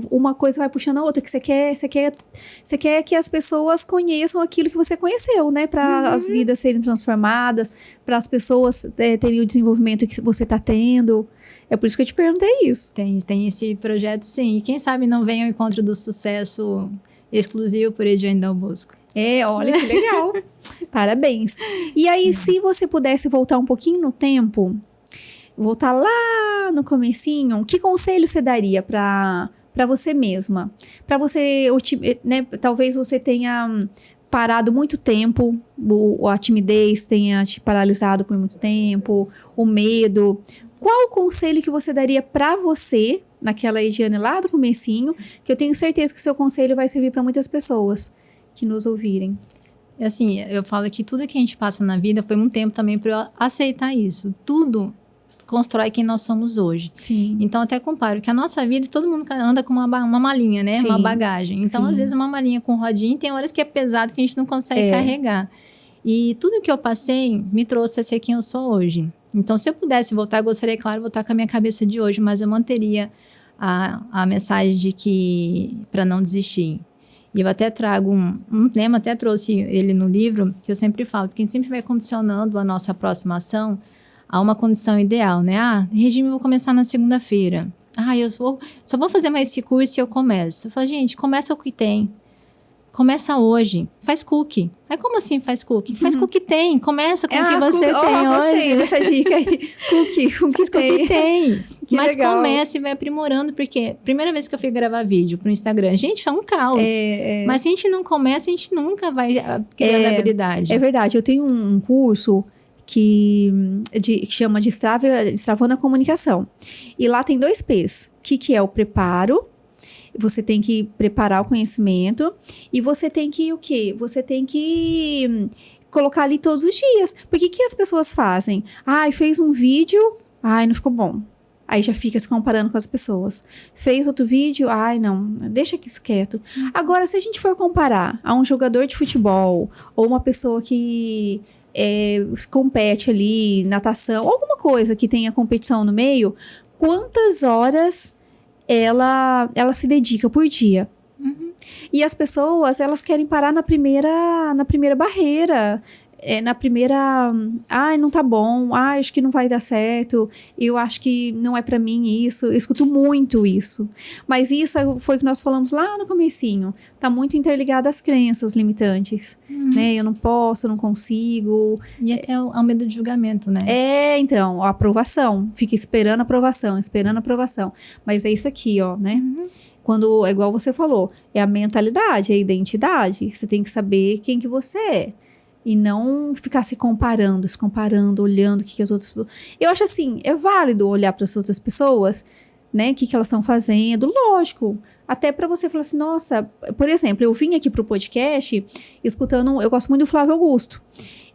Speaker 2: uma coisa vai puxando a outra, que você quer que as pessoas conheçam aquilo que você conheceu, né? Para as vidas serem transformadas, para as pessoas terem o desenvolvimento que você está tendo. É por isso que eu te perguntei isso.
Speaker 1: Tem esse projeto, sim. E quem sabe não venha ao encontro do sucesso exclusivo por Ediane Dal Bosco.
Speaker 2: Olha que legal. Parabéns. E aí, se você pudesse voltar um pouquinho no tempo, voltar lá no comecinho, que conselho você daria para você mesma? Para você, né, talvez você tenha parado muito tempo, a timidez tenha te paralisado por muito tempo, o medo. Qual o conselho que você daria para você, naquela Ediane lá do comecinho, que eu tenho certeza que o seu conselho vai servir para muitas pessoas que nos ouvirem?
Speaker 1: Assim, eu falo que tudo que a gente passa na vida foi um tempo também para eu aceitar isso. Tudo constrói quem nós somos hoje.
Speaker 2: Sim.
Speaker 1: Então, até comparo que a nossa vida, todo mundo anda com uma malinha, né? Sim. Uma bagagem. Então, às vezes, uma malinha com rodinha, tem horas que é pesado que a gente não consegue carregar. E tudo que eu passei me trouxe a ser quem eu sou hoje. Então, se eu pudesse voltar, eu gostaria, claro, de voltar com a minha cabeça de hoje, mas eu manteria a mensagem de que, para não desistir. E eu até trago um tema, até trouxe ele no livro, que eu sempre falo, porque a gente sempre vai condicionando a nossa próxima ação a uma condição ideal, né? Regime eu vou começar na segunda-feira. Só vou fazer mais esse curso e eu começo. Eu falo, gente, começa o que tem. Começa hoje. Faz cookie. Aí, como assim faz cookie? Faz com o que tem. Começa com o que você tem hoje.
Speaker 2: Gostei dessa dica aí. Cookie, com o que tem.
Speaker 1: Mas legal. Começa e vai aprimorando, porque primeira vez que eu fui gravar vídeo pro Instagram, gente, foi um caos. Mas se a gente não começa, a gente nunca vai criando habilidade.
Speaker 2: É verdade. Eu tenho um curso que chama de Destravando a Comunicação. E lá tem 2 P's. O que é o preparo? Você tem que preparar o conhecimento e você tem que o quê? Você tem que colocar ali todos os dias. Porque o que as pessoas fazem? Fez um vídeo, não ficou bom. Aí já fica se comparando com as pessoas. Fez outro vídeo, não, deixa isso quieto. Agora, se a gente for comparar a um jogador de futebol ou uma pessoa que compete ali, natação, alguma coisa que tenha competição no meio, quantas horas ela se dedica por dia. E as pessoas, elas querem parar na primeira barreira. Na primeira, não tá bom, acho que não vai dar certo, eu acho que não é pra mim isso, eu escuto muito isso. Mas isso foi o que nós falamos lá no comecinho, tá muito interligado às crenças limitantes, né? Eu não posso, eu não consigo.
Speaker 1: E até ao medo de julgamento, né?
Speaker 2: Então, a aprovação, fica esperando aprovação. Mas é isso aqui, ó, né? Quando, é igual você falou, é a mentalidade, é a identidade, você tem que saber quem que você é. E não ficar se comparando, olhando o que as outras... Eu acho assim, é válido olhar para as outras pessoas, né? O que elas estão fazendo, lógico. Até para você falar assim, nossa... Por exemplo, eu vim aqui pro podcast escutando... Eu gosto muito do Flávio Augusto.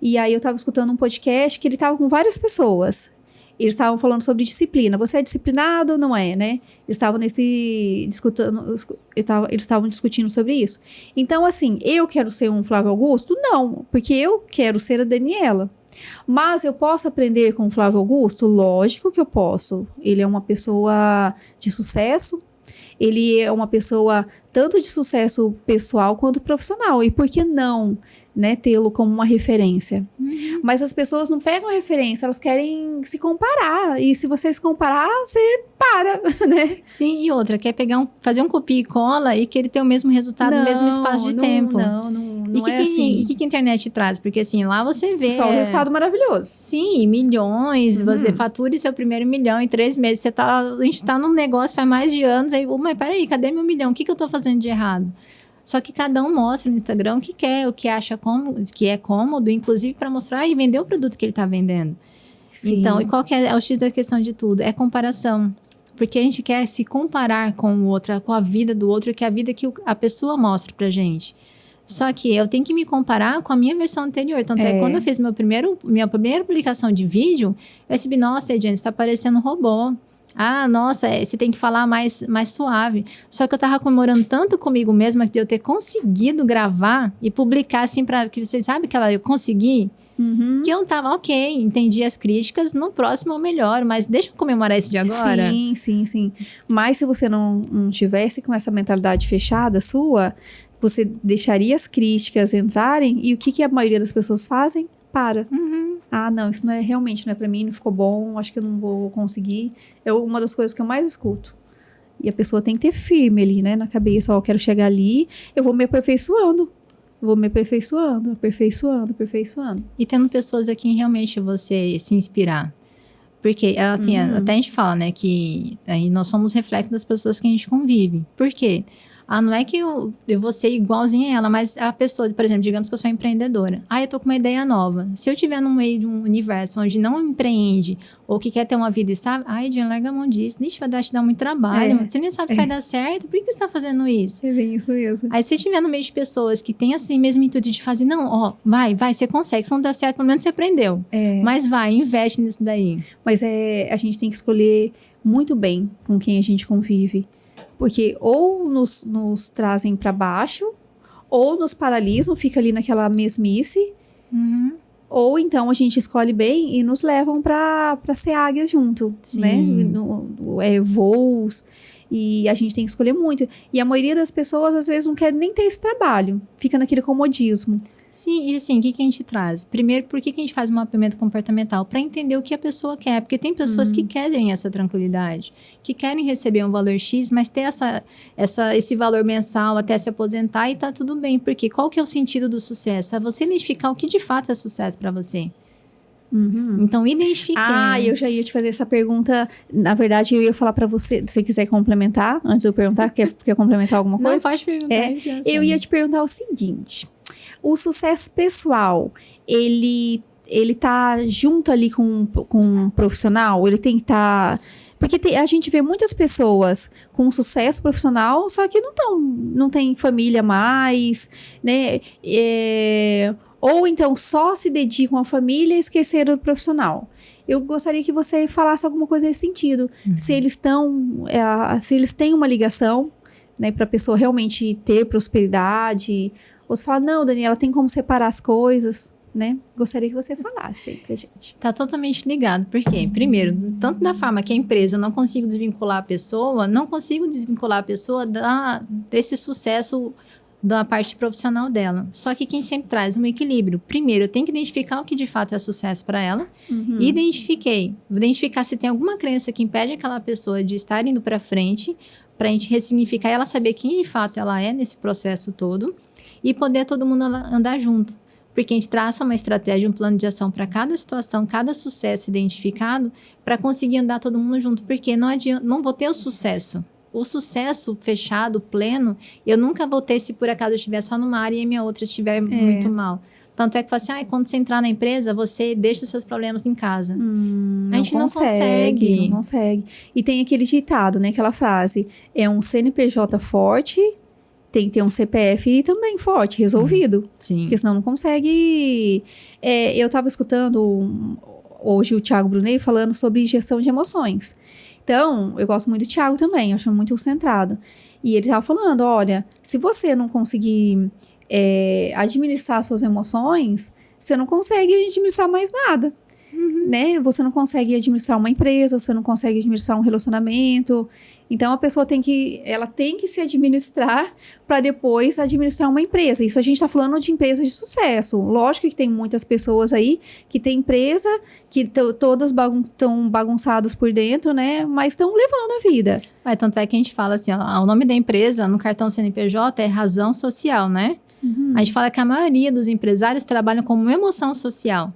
Speaker 2: E aí eu tava escutando um podcast que ele tava com várias pessoas. Eles estavam falando sobre disciplina. Você é disciplinado ou não é, né? Eles estavam eles estavam discutindo sobre isso. Então, assim, eu quero ser um Flávio Augusto? Não, porque eu quero ser a Daniela. Mas eu posso aprender com o Flávio Augusto? Lógico que eu posso. Ele é uma pessoa de sucesso. Ele é uma pessoa tanto de sucesso pessoal quanto profissional. E por que não, né, tê-lo como uma referência? Mas as pessoas não pegam a referência, elas querem se comparar. E se você se comparar, você para, né?
Speaker 1: Sim, e outra, quer fazer um copia e cola e querer ter o mesmo resultado no mesmo espaço de tempo.
Speaker 2: Não é assim.
Speaker 1: E o que a internet traz? Porque assim, lá você vê...
Speaker 2: Só um resultado maravilhoso.
Speaker 1: Sim, milhões, você fatura seu primeiro milhão em 3 meses. A gente tá num negócio faz mais de anos, aí, mas peraí, cadê meu milhão? O que eu tô fazendo de errado? Só que cada um mostra no Instagram o que quer, o que acha que é cômodo, inclusive para mostrar e vender o produto que ele tá vendendo. Sim. Então, e qual que é o X da questão de tudo? É comparação. Porque a gente quer se comparar com o outro, com a vida do outro, que é a vida que a pessoa mostra pra gente. Só que eu tenho que me comparar com a minha versão anterior. Tanto é que quando eu fiz minha primeira publicação de vídeo, eu recebi, nossa, Ediane, você tá parecendo um robô. Ah, nossa, você tem que falar mais suave. Só que eu tava comemorando tanto comigo mesma de eu ter conseguido gravar e publicar assim pra que vocês sabem que eu consegui. Que eu tava, ok, entendi as críticas, no próximo eu melhoro, mas deixa eu comemorar esse de agora.
Speaker 2: Sim. Mas se você não tivesse com essa mentalidade fechada sua, você deixaria as críticas entrarem e o que a maioria das pessoas fazem? Para. Ah, não, isso realmente não é pra mim, não ficou bom, acho que eu não vou conseguir. É uma das coisas que eu mais escuto. E a pessoa tem que ter firme ali, né, na cabeça, eu quero chegar ali, eu vou me aperfeiçoando. Aperfeiçoando.
Speaker 1: E tendo pessoas aqui em realmente você se inspirar. Porque, assim, até a gente fala, né, que aí nós somos reflexo das pessoas que a gente convive. Por quê? Não é que eu vou ser igualzinha a ela, mas a pessoa, por exemplo, digamos que eu sou empreendedora. Eu tô com uma ideia nova. Se eu estiver no meio de um universo onde não empreende ou que quer ter uma vida estável, Ediane, larga a mão disso. Deixa vai te dar muito trabalho. Você nem sabe se vai dar certo. Por que você tá fazendo isso?
Speaker 2: É bem isso mesmo.
Speaker 1: Aí, se você estiver no meio de pessoas que têm assim mesmo intuito de fazer, não, vai, você consegue. Se não dá certo, pelo menos você aprendeu. Mas vai, investe nisso daí.
Speaker 2: Mas a gente tem que escolher muito bem com quem a gente convive. Porque ou nos trazem para baixo, ou nos paralisam, fica ali naquela mesmice, ou então a gente escolhe bem e nos levam para ser águias junto,
Speaker 1: Sim.
Speaker 2: né? Voos, e a gente tem que escolher muito. E a maioria das pessoas, às vezes, não quer nem ter esse trabalho, fica naquele comodismo.
Speaker 1: Sim, e assim, o que a gente traz? Primeiro, por que a gente faz um mapeamento comportamental? Para entender o que a pessoa quer. Porque tem pessoas que querem essa tranquilidade, que querem receber um valor X, mas ter esse valor mensal até se aposentar e tá tudo bem. Porque qual que é o sentido do sucesso? É você identificar o que de fato é sucesso para você. Então, identificar.
Speaker 2: Eu já ia te fazer essa pergunta. Na verdade, eu ia falar para você, se você quiser complementar, antes de eu perguntar, quer complementar alguma coisa?
Speaker 1: Não, pode perguntar.
Speaker 2: Eu ia te perguntar o seguinte. O sucesso pessoal, ele tá junto ali com um profissional? Ele tem que estar... Porque a gente vê muitas pessoas com sucesso profissional, só que não tem família mais, né? Ou então só se dedicam à família e esqueceram do profissional. Eu gostaria que você falasse alguma coisa nesse sentido. Se eles têm uma ligação, né, para a pessoa realmente ter prosperidade... Ou você fala, não, Daniela, tem como separar as coisas, né? Gostaria que você falasse aí pra gente.
Speaker 1: Tá totalmente ligado. Por quê? Primeiro, tanto da forma que a empresa não consigo desvincular a pessoa, não consigo desvincular a pessoa desse sucesso da parte profissional dela. Só que quem sempre traz um equilíbrio. Primeiro, eu tenho que identificar o que de fato é sucesso para ela. E identificar se tem alguma crença que impede aquela pessoa de estar indo para frente, para a gente ressignificar e ela saber quem de fato ela é nesse processo todo e poder todo mundo andar junto. Porque a gente traça uma estratégia, um plano de ação para cada situação, cada sucesso identificado, para conseguir andar todo mundo junto. Porque não vou ter o sucesso. O sucesso fechado, pleno, eu nunca vou ter se por acaso eu estiver só numa área e a minha outra estiver muito mal. Tanto é que fala assim, quando você entrar na empresa, você deixa os seus problemas em casa. A gente não consegue.
Speaker 2: Não consegue. E tem aquele ditado, né? Aquela frase, é um CNPJ forte... Tem que ter um CPF também forte, resolvido.
Speaker 1: Sim.
Speaker 2: Porque senão não consegue... eu estava escutando hoje o Thiago Brunet falando sobre gestão de emoções. Então, eu gosto muito do Thiago também, acho muito centrado. E ele estava falando, olha, se você não conseguir administrar suas emoções, você não consegue administrar mais nada. Né? Você não consegue administrar uma empresa, você não consegue administrar um relacionamento. Então, a pessoa tem que se administrar para depois administrar uma empresa. Isso a gente está falando de empresas de sucesso. Lógico que tem muitas pessoas aí que tem empresa, que todas estão bagunçadas por dentro, né? Mas estão levando a vida.
Speaker 1: Tanto é que a gente fala assim, ó, o nome da empresa no cartão CNPJ é razão social, né? A gente fala que a maioria dos empresários trabalham como emoção social.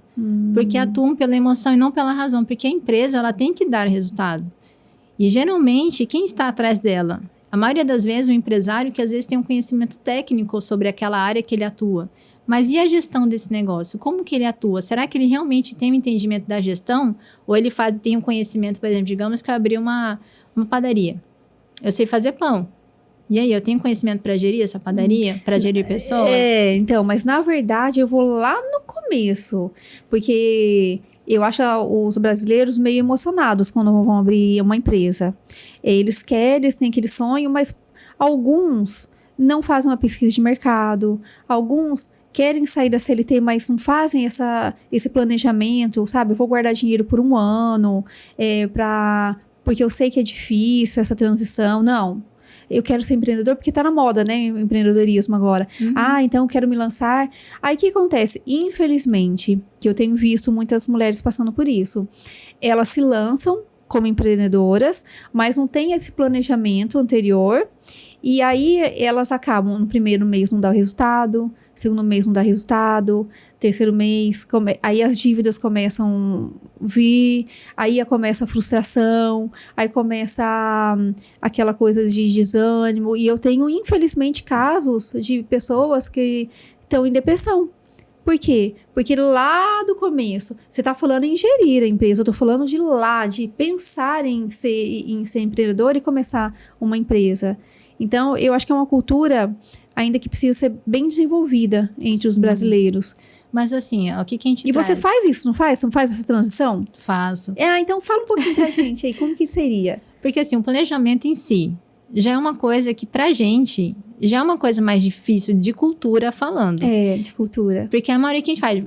Speaker 1: Porque atuam pela emoção e não pela razão. Porque a empresa, ela tem que dar resultado. E, geralmente, quem está atrás dela? A maioria das vezes, o empresário que, às vezes, tem um conhecimento técnico sobre aquela área que ele atua. Mas e a gestão desse negócio? Como que ele atua? Será que ele realmente tem um entendimento da gestão? Ou ele tem um conhecimento, por exemplo, digamos que eu abri uma padaria. Eu sei fazer pão. E aí, eu tenho conhecimento para gerir essa padaria? Para gerir pessoas?
Speaker 2: Então, mas na verdade eu vou lá no começo. Porque eu acho os brasileiros meio emocionados quando vão abrir uma empresa. Eles têm aquele sonho, mas alguns não fazem uma pesquisa de mercado. Alguns querem sair da CLT, mas não fazem esse planejamento, sabe? Eu vou guardar dinheiro por um ano, porque eu sei que é difícil essa transição. Não. Eu quero ser empreendedor porque tá na moda, né? Empreendedorismo agora. Então eu quero me lançar. Aí o que acontece? Infelizmente, que eu tenho visto muitas mulheres passando por isso. Elas se lançam como empreendedoras, mas não tem esse planejamento anterior. E aí elas acabam, no primeiro mês não dá o resultado, segundo mês não dá resultado, terceiro mês, aí as dívidas começam a vir, aí começa a frustração, aí começa aquela coisa de desânimo. E eu tenho, infelizmente, casos de pessoas que estão em depressão. Por quê? Porque lá do começo, você está falando em gerir a empresa, eu estou falando de pensar em ser empreendedor e começar uma empresa. Então, eu acho que é uma cultura ainda que precisa ser bem desenvolvida entre os brasileiros.
Speaker 1: Mas assim, o que a gente
Speaker 2: traz? Você faz isso, não faz? Você não faz essa transição?
Speaker 1: Faço.
Speaker 2: Então fala um pouquinho pra gente aí, como que seria?
Speaker 1: Porque assim, o planejamento em si já é uma coisa que pra gente já é uma coisa mais difícil de cultura falando.
Speaker 2: De cultura.
Speaker 1: Porque a maioria que a gente faz,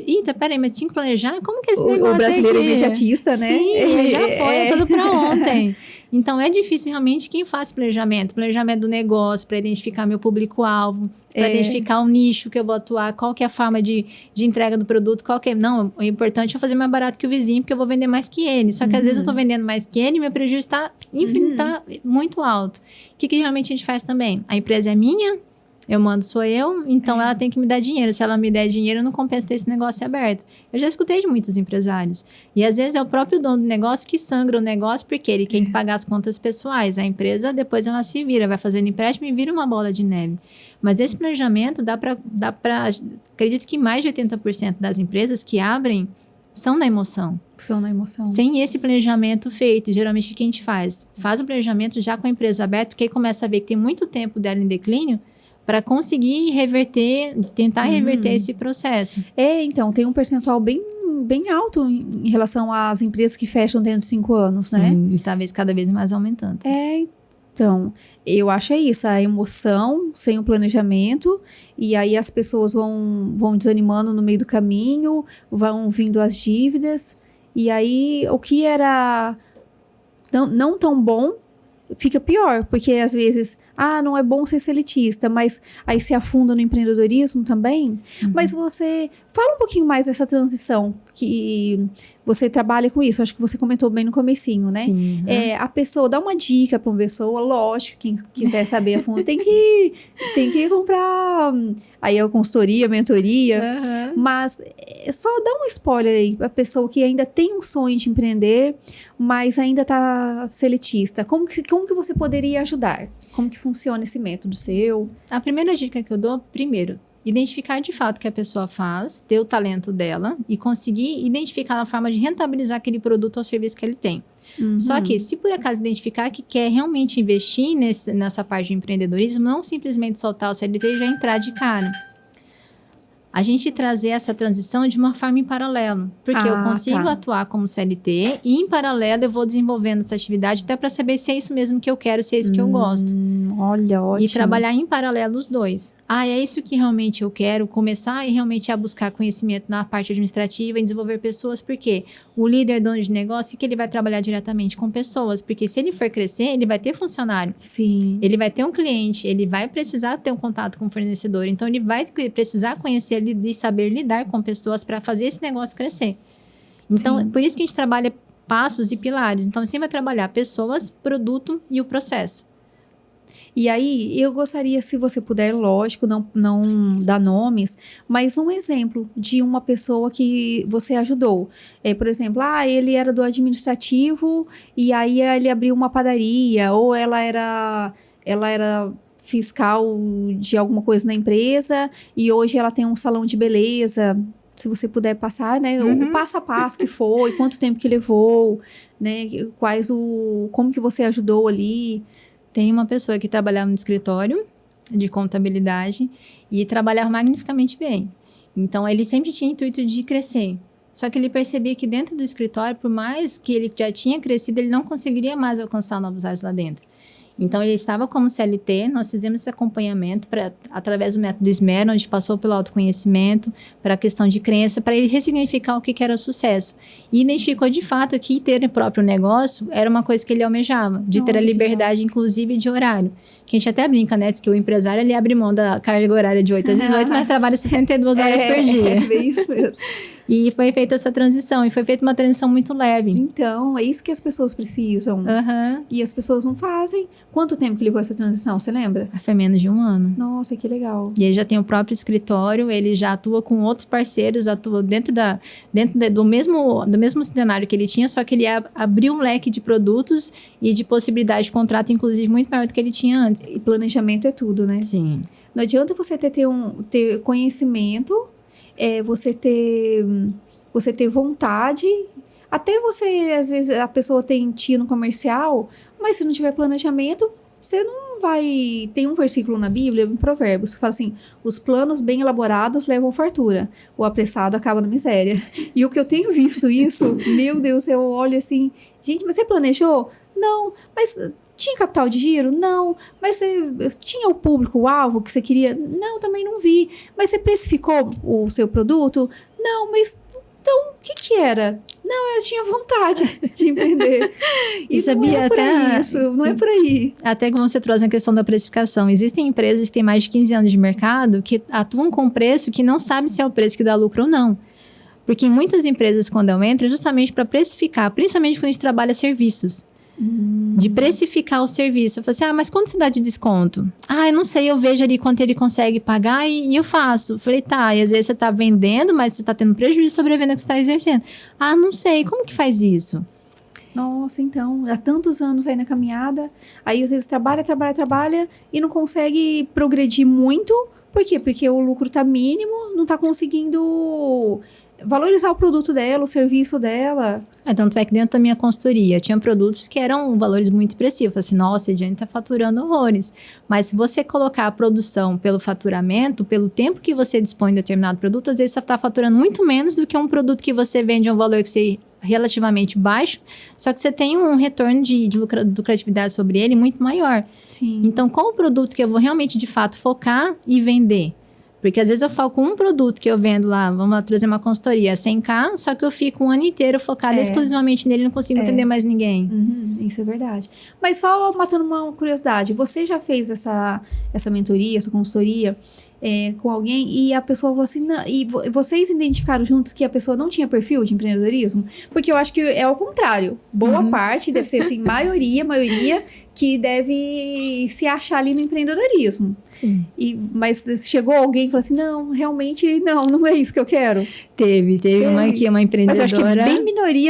Speaker 1: eita, peraí, mas tinha que planejar? Como que esse negócio
Speaker 2: o brasileiro
Speaker 1: aqui?
Speaker 2: É imediatista, né?
Speaker 1: Sim, já foi, é tudo pra ontem. Então, é difícil realmente quem faz planejamento do negócio, para identificar meu público-alvo, para identificar o nicho que eu vou atuar, qual que é a forma de entrega do produto, Não, o importante é fazer mais barato que o vizinho, porque eu vou vender mais que ele. Só que às vezes eu tô vendendo mais que ele e meu prejuízo está muito alto. O que geralmente a gente faz também? A empresa é minha, eu mando, sou eu, então ela tem que me dar dinheiro. Se ela me der dinheiro, não compensa ter esse negócio aberto. Eu já escutei de muitos empresários. E às vezes é o próprio dono do negócio que sangra o negócio porque ele tem que pagar as contas pessoais. A empresa, depois ela se vira, vai fazendo empréstimo e vira uma bola de neve. Mas esse planejamento dá pra acredito que mais de 80% das empresas que abrem são na emoção.
Speaker 2: São na emoção.
Speaker 1: Sem esse planejamento feito, geralmente o que a gente faz? Faz o planejamento já com a empresa aberta, porque aí começa a ver que tem muito tempo dela em declínio, para conseguir tentar reverter esse processo.
Speaker 2: Então, tem um percentual bem alto em relação às empresas que fecham dentro de 5 anos, né?
Speaker 1: Sim, e talvez cada vez mais aumentando.
Speaker 2: Então, eu acho isso, a emoção sem o planejamento, e aí as pessoas vão desanimando no meio do caminho, vão vindo as dívidas, e aí o que era não tão bom fica pior, porque às vezes, não é bom ser seletista, mas aí se afunda no empreendedorismo também. Mas você fala um pouquinho mais dessa transição, que você trabalha com isso, acho que você comentou bem no comecinho, né?
Speaker 1: Sim.
Speaker 2: A pessoa, dá uma dica para uma pessoa, lógico, quem quiser saber a fundo, tem que comprar aí a consultoria, a mentoria, mas só dá um spoiler aí para a pessoa que ainda tem um sonho de empreender, mas ainda tá seletista. Como que você poderia ajudar? Como que funciona esse método seu?
Speaker 1: A primeira dica que eu dou, primeiro, identificar de fato o que a pessoa faz, ter o talento dela e conseguir identificar a forma de rentabilizar aquele produto ou serviço que ele tem. Só que, se por acaso identificar que quer realmente investir nessa parte de empreendedorismo, não simplesmente soltar o CLT e já entrar de cara. A gente trazer essa transição de uma forma em paralelo. Porque eu consigo atuar como CLT e, em paralelo, eu vou desenvolvendo essa atividade até para saber se é isso mesmo que eu quero, se é isso que eu gosto.
Speaker 2: Olha, ótimo.
Speaker 1: E trabalhar em paralelo os dois. É isso que realmente eu quero, começar e realmente a buscar conhecimento na parte administrativa e desenvolver pessoas, porque o líder, dono de negócio, que ele vai trabalhar diretamente com pessoas, porque se ele for crescer, ele vai ter funcionário.
Speaker 2: Sim.
Speaker 1: Ele vai ter um cliente, ele vai precisar ter um contato com o fornecedor, então ele vai precisar conhecer e saber lidar com pessoas para fazer esse negócio crescer. Então, por isso que a gente trabalha passos e pilares. Então, você vai trabalhar pessoas, produto e o processo.
Speaker 2: E aí, eu gostaria, se você puder, lógico, não dar nomes, mas um exemplo de uma pessoa que você ajudou. Por exemplo, ele era do administrativo e aí ele abriu uma padaria, ou ela era fiscal de alguma coisa na empresa e hoje ela tem um salão de beleza. Se você puder passar, né, o passo a passo que foi, quanto tempo que levou, né, como que você ajudou ali.
Speaker 1: Tem uma pessoa que trabalhava no escritório de contabilidade e trabalhava magnificamente bem. Então, ele sempre tinha intuito de crescer. Só que ele percebia que dentro do escritório, por mais que ele já tinha crescido, ele não conseguiria mais alcançar novos ares lá dentro. Então, ele estava como CLT, nós fizemos esse acompanhamento através do método SMER, onde passou pelo autoconhecimento, para a questão de crença, para ele ressignificar o que era o sucesso. E identificou de fato que ter o próprio negócio era uma coisa que ele almejava, de ter a liberdade, inclusive, de horário. Que a gente até brinca, né, que o empresário, ele abre mão da carga horária de 8 às 18, mas trabalha 72 horas por dia.
Speaker 2: É bem isso mesmo.
Speaker 1: E foi feita essa transição, e foi feita uma transição muito leve.
Speaker 2: Então, é isso que as pessoas precisam. E as pessoas não fazem. Quanto tempo que levou essa transição, você lembra?
Speaker 1: Foi menos de 1 ano.
Speaker 2: Nossa, que legal.
Speaker 1: E ele já tem o próprio escritório, ele já atua com outros parceiros, atua dentro do mesmo cenário que ele tinha, só que ele abriu um leque de produtos e de possibilidade de contrato, inclusive, muito maior do que ele tinha antes.
Speaker 2: E planejamento é tudo, né?
Speaker 1: Sim.
Speaker 2: Não adianta você ter conhecimento, você ter vontade, até você, às vezes, a pessoa tem tia no comercial, mas se não tiver planejamento, você não vai... Tem um versículo na Bíblia, em Provérbios, que fala assim, os planos bem elaborados levam fartura, o apressado acaba na miséria. E o que eu tenho visto isso, meu Deus, eu olho assim, gente, mas você planejou? Não, mas... Tinha capital de giro? Não. Mas você tinha o público-alvo que você queria? Não, também não vi. Mas você precificou o seu produto? Não, mas então, o que era? Não, eu tinha vontade de empreender.
Speaker 1: E sabia até...
Speaker 2: Não é por aí.
Speaker 1: Até como você trouxe a questão da precificação. Existem empresas que têm mais de 15 anos de mercado que atuam com preço que não sabe se é o preço que dá lucro ou não. Porque em muitas empresas, quando eu entro, é justamente para precificar, principalmente quando a gente trabalha serviços. De precificar o serviço. Eu falei assim, mas quanto você dá de desconto? Eu não sei, eu vejo ali quanto ele consegue pagar e eu faço. Eu falei, e às vezes você tá vendendo, mas você tá tendo prejuízo sobre a venda que você tá exercendo. Não sei, como que faz isso?
Speaker 2: Nossa, então, há tantos anos aí na caminhada, aí às vezes trabalha e não consegue progredir muito. Por quê? Porque o lucro tá mínimo, não tá conseguindo... valorizar o produto dela, o serviço dela.
Speaker 1: Tanto é que dentro da minha consultoria tinha produtos que eram valores muito expressivos. Eu falei assim, nossa, a gente tá faturando horrores. Mas se você colocar a produção pelo faturamento, pelo tempo que você dispõe de determinado produto, às vezes você tá faturando muito menos do que um produto que você vende a um valor que você relativamente baixo, só que você tem um retorno de lucratividade sobre ele muito maior.
Speaker 2: Sim.
Speaker 1: Então, qual o produto que eu vou realmente, de fato, focar e vender? Porque às vezes eu foco um produto que eu vendo lá, vamos lá trazer uma consultoria, 100K, só que eu fico um ano inteiro focada exclusivamente nele e não consigo atender mais ninguém.
Speaker 2: Isso é verdade. Mas só matando uma curiosidade, você já fez essa mentoria, essa consultoria com alguém e a pessoa falou assim, não, e vocês identificaram juntos que a pessoa não tinha perfil de empreendedorismo? Porque eu acho que é o contrário. Boa parte, deve ser assim, maioria que deve se achar ali no empreendedorismo.
Speaker 1: Sim.
Speaker 2: Mas chegou alguém e falou assim, não, realmente não é isso que eu quero.
Speaker 1: Teve uma aqui, uma empreendedora.
Speaker 2: Mas eu acho que é bem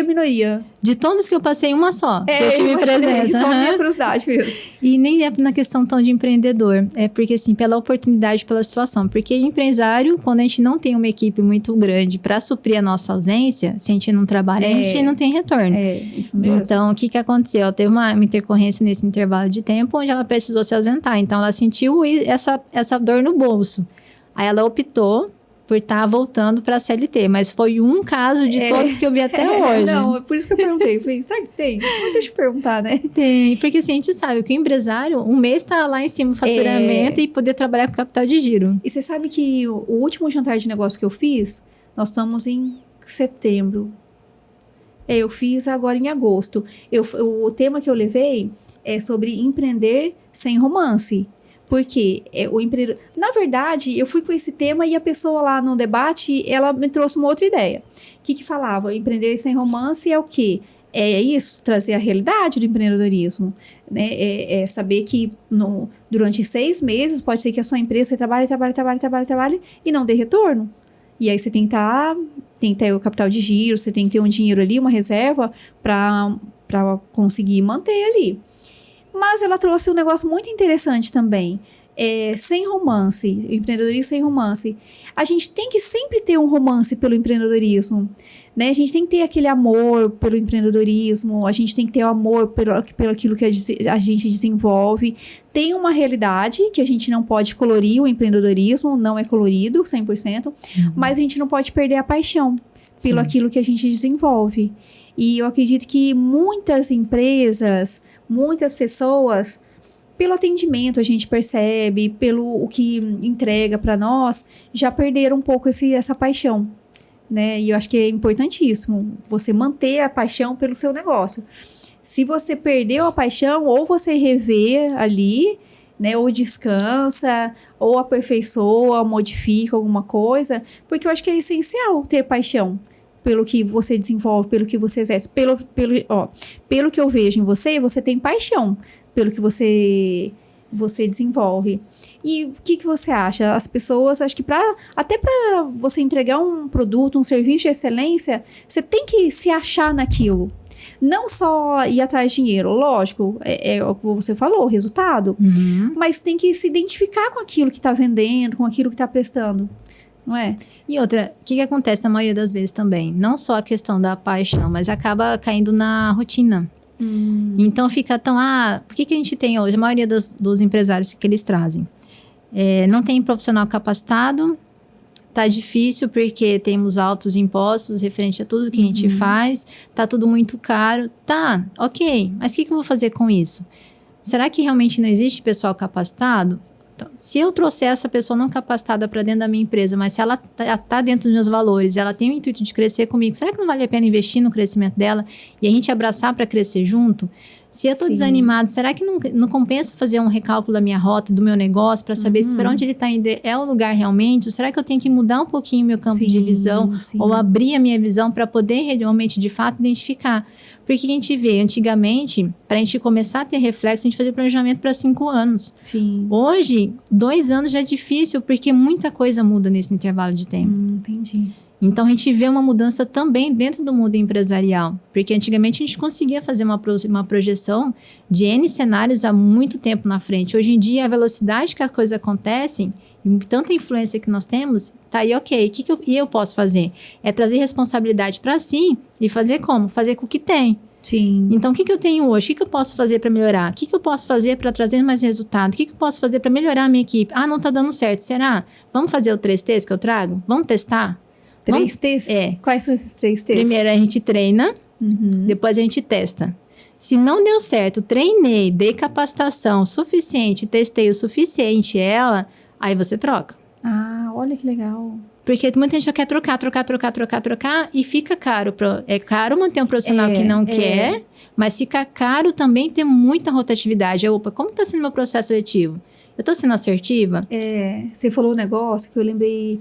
Speaker 2: minoria.
Speaker 1: De todos que eu passei, uma só. Que eu tive presença.
Speaker 2: Só minha curiosidade mesmo.
Speaker 1: E nem é na questão tão de empreendedor. É porque, assim, pela oportunidade, pela situação. Porque empresário, quando a gente não tem uma equipe muito grande para suprir a nossa ausência, se a gente não trabalha, a gente não tem retorno.
Speaker 2: Isso mesmo.
Speaker 1: Então, o que aconteceu? Teve uma intercorrência nesse intervalo de tempo onde ela precisou se ausentar. Então, ela sentiu essa dor no bolso. Aí, ela optou por estar voltando para a CLT, mas foi um caso de todos que eu vi até hoje.
Speaker 2: Não, é por isso que eu perguntei. Falei, será que tem? Deixa eu perguntar, né?
Speaker 1: Tem, porque assim, a gente sabe que o empresário, um mês está lá em cima do faturamento e poder trabalhar com capital de giro.
Speaker 2: E você sabe que o último jantar de negócio que eu fiz, nós estamos em setembro. Eu fiz agora em agosto. O tema que eu levei é sobre empreender sem romance. Porque o empreendedor... Na verdade, eu fui com esse tema e a pessoa lá no debate, ela me trouxe uma outra ideia. O que falava? Empreender sem romance é o quê? É isso, trazer a realidade do empreendedorismo. Né? É saber que durante 6 meses, pode ser que a sua empresa você trabalhe e não dê retorno. E aí você tem que ter o capital de giro, você tem que ter um dinheiro ali, uma reserva para conseguir manter ali. Mas ela trouxe um negócio muito interessante também. Sem romance, empreendedorismo sem romance. A gente tem que sempre ter um romance pelo empreendedorismo, né? A gente tem que ter aquele amor pelo empreendedorismo, a gente tem que ter o amor pelo aquilo que a gente desenvolve. Tem uma realidade que a gente não pode colorir o empreendedorismo, não é colorido 100%, mas a gente não pode perder a paixão pelo aquilo que a gente desenvolve. E eu acredito que muitas empresas, muitas pessoas, pelo atendimento a gente percebe, pelo o que entrega para nós, já perderam um pouco essa paixão, né? E eu acho que é importantíssimo você manter a paixão pelo seu negócio. Se você perdeu a paixão, ou você revê ali, né? Ou descansa, ou aperfeiçoa, modifica alguma coisa, porque eu acho que é essencial ter paixão pelo que você desenvolve, pelo que você exerce, pelo que eu vejo em você, você tem paixão pelo que você desenvolve. E o que você acha? As pessoas, acho que até para você entregar um produto, um serviço de excelência, você tem que se achar naquilo. Não só ir atrás de dinheiro, lógico, é o que você falou, o resultado, mas tem que se identificar com aquilo que está vendendo, com aquilo que está prestando. Não é?
Speaker 1: E outra, o que acontece na maioria das vezes também? Não só a questão da paixão, mas acaba caindo na rotina. Então fica tão... por que a gente tem hoje? A maioria dos empresários que eles trazem. Não tem profissional capacitado, tá difícil porque temos altos impostos referente a tudo que a gente faz, tá tudo muito caro. Tá, ok, mas o que eu vou fazer com isso? Será que realmente não existe pessoal capacitado? Então, se eu trouxer essa pessoa não capacitada para dentro da minha empresa, mas se ela tá dentro dos meus valores, ela tem o intuito de crescer comigo, será que não vale a pena investir no crescimento dela e a gente abraçar para crescer junto? Se eu tô desanimado, será que não compensa fazer um recálculo da minha rota, do meu negócio, para saber se para onde ele está indo é o lugar realmente? Ou será que eu tenho que mudar um pouquinho meu campo de visão? Ou abrir a minha visão para poder realmente, de fato, identificar? Porque a gente vê, antigamente, para a gente começar a ter reflexo, a gente fazia planejamento para 5 anos. Hoje, 2 anos já é difícil, porque muita coisa muda nesse intervalo de tempo.
Speaker 2: Entendi.
Speaker 1: Então, a gente vê uma mudança também dentro do mundo empresarial. Porque antigamente a gente conseguia fazer uma projeção de N cenários há muito tempo na frente. Hoje em dia, a velocidade que a coisa acontece, e tanta influência que nós temos, tá aí, ok. O que eu posso fazer? É trazer responsabilidade para si e fazer como? Fazer com o que tem. Então, o que eu tenho hoje? O que eu posso fazer para melhorar? O que eu posso fazer para trazer mais resultado? O que eu posso fazer para melhorar a minha equipe? Não tá dando certo. Será? Vamos fazer o 3Ts que eu trago? Vamos testar?
Speaker 2: 3 T's?
Speaker 1: É.
Speaker 2: Quais são esses 3 T's?
Speaker 1: Primeiro, a gente treina. Depois a gente testa. Se não deu certo, treinei, dei capacitação suficiente, testei o suficiente ela, aí você troca.
Speaker 2: Ah, olha que legal.
Speaker 1: Porque muita gente já quer trocar e fica caro. É caro manter um profissional que não quer, mas fica caro também ter muita rotatividade. Opa, como está sendo meu processo seletivo? Eu estou sendo assertiva?
Speaker 2: Você falou um negócio que eu lembrei.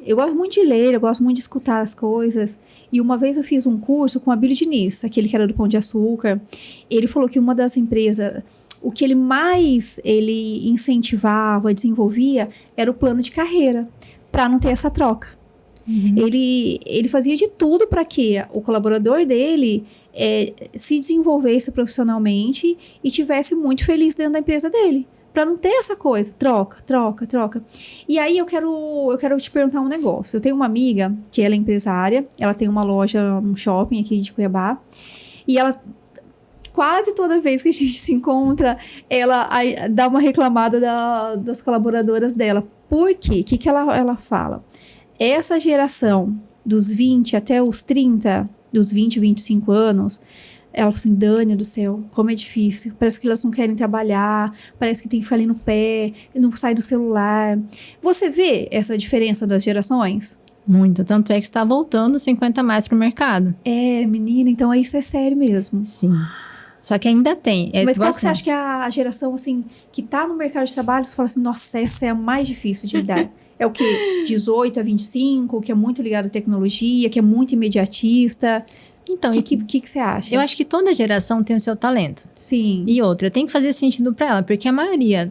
Speaker 2: Eu gosto muito de ler, eu gosto muito de escutar as coisas. E uma vez eu fiz um curso com a Abílio Diniz, aquele que era do Pão de Açúcar. Ele falou que uma das empresas, o que ele mais incentivava, desenvolvia, era o plano de carreira, para não ter essa troca. Ele fazia de tudo para que o colaborador dele se desenvolvesse profissionalmente e tivesse muito feliz dentro da empresa dele. Para não ter essa coisa, troca. E aí eu quero te perguntar um negócio. Eu tenho uma amiga que ela é empresária, ela tem uma loja, um shopping aqui de Cuiabá, e ela, quase toda vez que a gente se encontra, ela dá uma reclamada das colaboradoras dela. Por quê? O que ela fala? Essa geração dos 20 até os 30, dos 20, 25 anos, ela falou assim, Dani do céu, como é difícil. Parece que elas não querem trabalhar, parece que tem que ficar ali no pé, não sai do celular. Você vê essa diferença das gerações?
Speaker 1: Muito, tanto é que está voltando 50 mais pro mercado.
Speaker 2: Menina, então isso é sério mesmo.
Speaker 1: Sim. Só que ainda tem.
Speaker 2: Mas qual que você acha que é a geração, assim, que tá no mercado de trabalho, você fala assim, nossa, essa é a mais difícil de lidar? É o quê? 18 a 25, que é muito ligado à tecnologia, que é muito imediatista. Então, o que você acha?
Speaker 1: Eu acho que toda geração tem o seu talento.
Speaker 2: Sim.
Speaker 1: E outra, tem que fazer sentido pra ela, porque a maioria,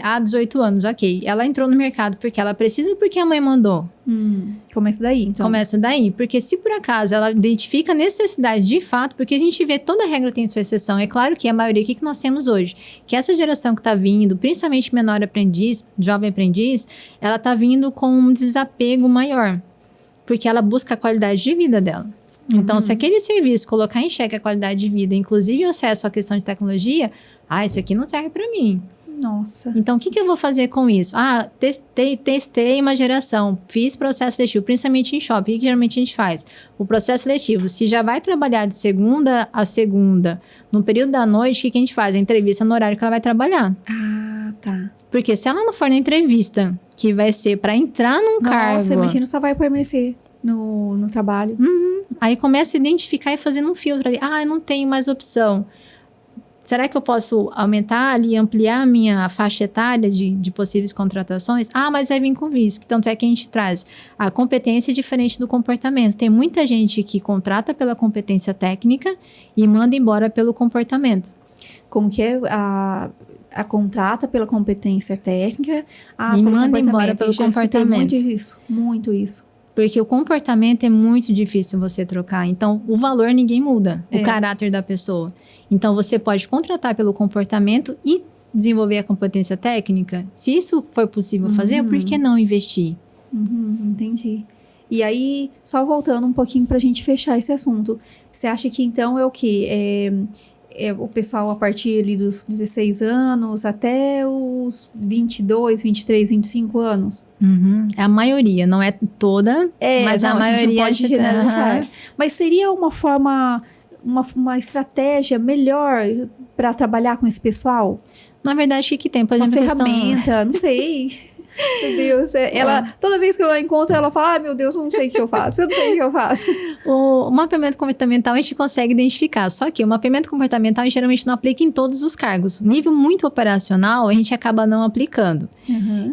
Speaker 1: há 18 anos, ok, ela entrou no mercado porque ela precisa ou porque a mãe mandou?
Speaker 2: Começa daí, então.
Speaker 1: Começa daí, porque se por acaso ela identifica a necessidade de fato, porque a gente vê toda regra tem sua exceção, é claro que a maioria, o que nós temos hoje? Que essa geração que tá vindo, principalmente menor aprendiz, jovem aprendiz, ela tá vindo com um desapego maior, porque ela busca a qualidade de vida dela. Então, se aquele serviço colocar em xeque a qualidade de vida, inclusive o acesso à questão de tecnologia, isso aqui não serve para mim.
Speaker 2: Nossa.
Speaker 1: Então, o que eu vou fazer com isso? Testei uma geração, fiz processo seletivo, principalmente em shopping. O que geralmente a gente faz? O processo seletivo, se já vai trabalhar de segunda a segunda, no período da noite, o que a gente faz? A entrevista no horário que ela vai trabalhar.
Speaker 2: Ah, tá.
Speaker 1: Porque se ela não for na entrevista, que vai ser para entrar num cargo...
Speaker 2: Nossa, imagina, só vai permanecer no trabalho.
Speaker 1: Aí começa a identificar e fazendo um filtro ali. Eu não tenho mais opção. Será que eu posso aumentar ali, ampliar a minha faixa etária de possíveis contratações? Mas vai vir com visto. Tanto é que a gente traz a competência diferente do comportamento. Tem muita gente que contrata pela competência técnica e manda embora pelo comportamento.
Speaker 2: Como que é? A contrata pela competência técnica
Speaker 1: e manda embora pelo comportamento.
Speaker 2: Muito isso.
Speaker 1: Porque o comportamento é muito difícil você trocar. Então, o valor ninguém muda. O caráter da pessoa. Então, você pode contratar pelo comportamento e desenvolver a competência técnica. Se isso for possível fazer, por que não investir?
Speaker 2: Entendi. E aí, só voltando um pouquinho pra gente fechar esse assunto. Você acha que, então, é o quê? O pessoal a partir ali dos 16 anos até os 22, 23, 25 anos?
Speaker 1: É a maioria, não é toda, mas a maioria...
Speaker 2: A gente não pode generalizar. Mas seria uma forma, uma estratégia melhor para trabalhar com esse pessoal?
Speaker 1: Na verdade, o que tem? Por
Speaker 2: exemplo, uma ferramenta, não sei... Meu Deus, ela, toda vez que eu a encontro, ela fala, meu Deus, eu não sei o que eu faço.
Speaker 1: O mapeamento comportamental a gente consegue identificar, só que o mapeamento comportamental geralmente não aplica em todos os cargos. Nível muito operacional, a gente acaba não aplicando.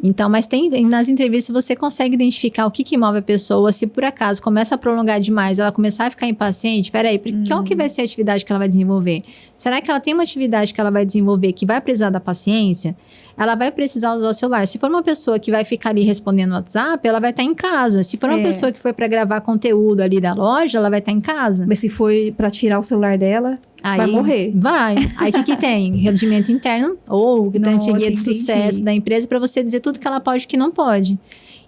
Speaker 1: Então, mas nas entrevistas você consegue identificar o que move a pessoa, se por acaso começa a prolongar demais, ela começar a ficar impaciente, peraí, qual que vai ser a atividade que ela vai desenvolver? Será que ela tem uma atividade que ela vai desenvolver que vai precisar da paciência? Ela vai precisar usar o celular. Se for uma pessoa que vai ficar ali respondendo no WhatsApp, ela vai estar em casa. Se for uma pessoa que foi para gravar conteúdo ali da loja, ela vai estar em casa.
Speaker 2: Mas se for para tirar o celular dela, vai morrer.
Speaker 1: Vai. Aí o que tem? Rendimento interno ou guia de sucesso da empresa para você dizer tudo que ela pode e que não pode.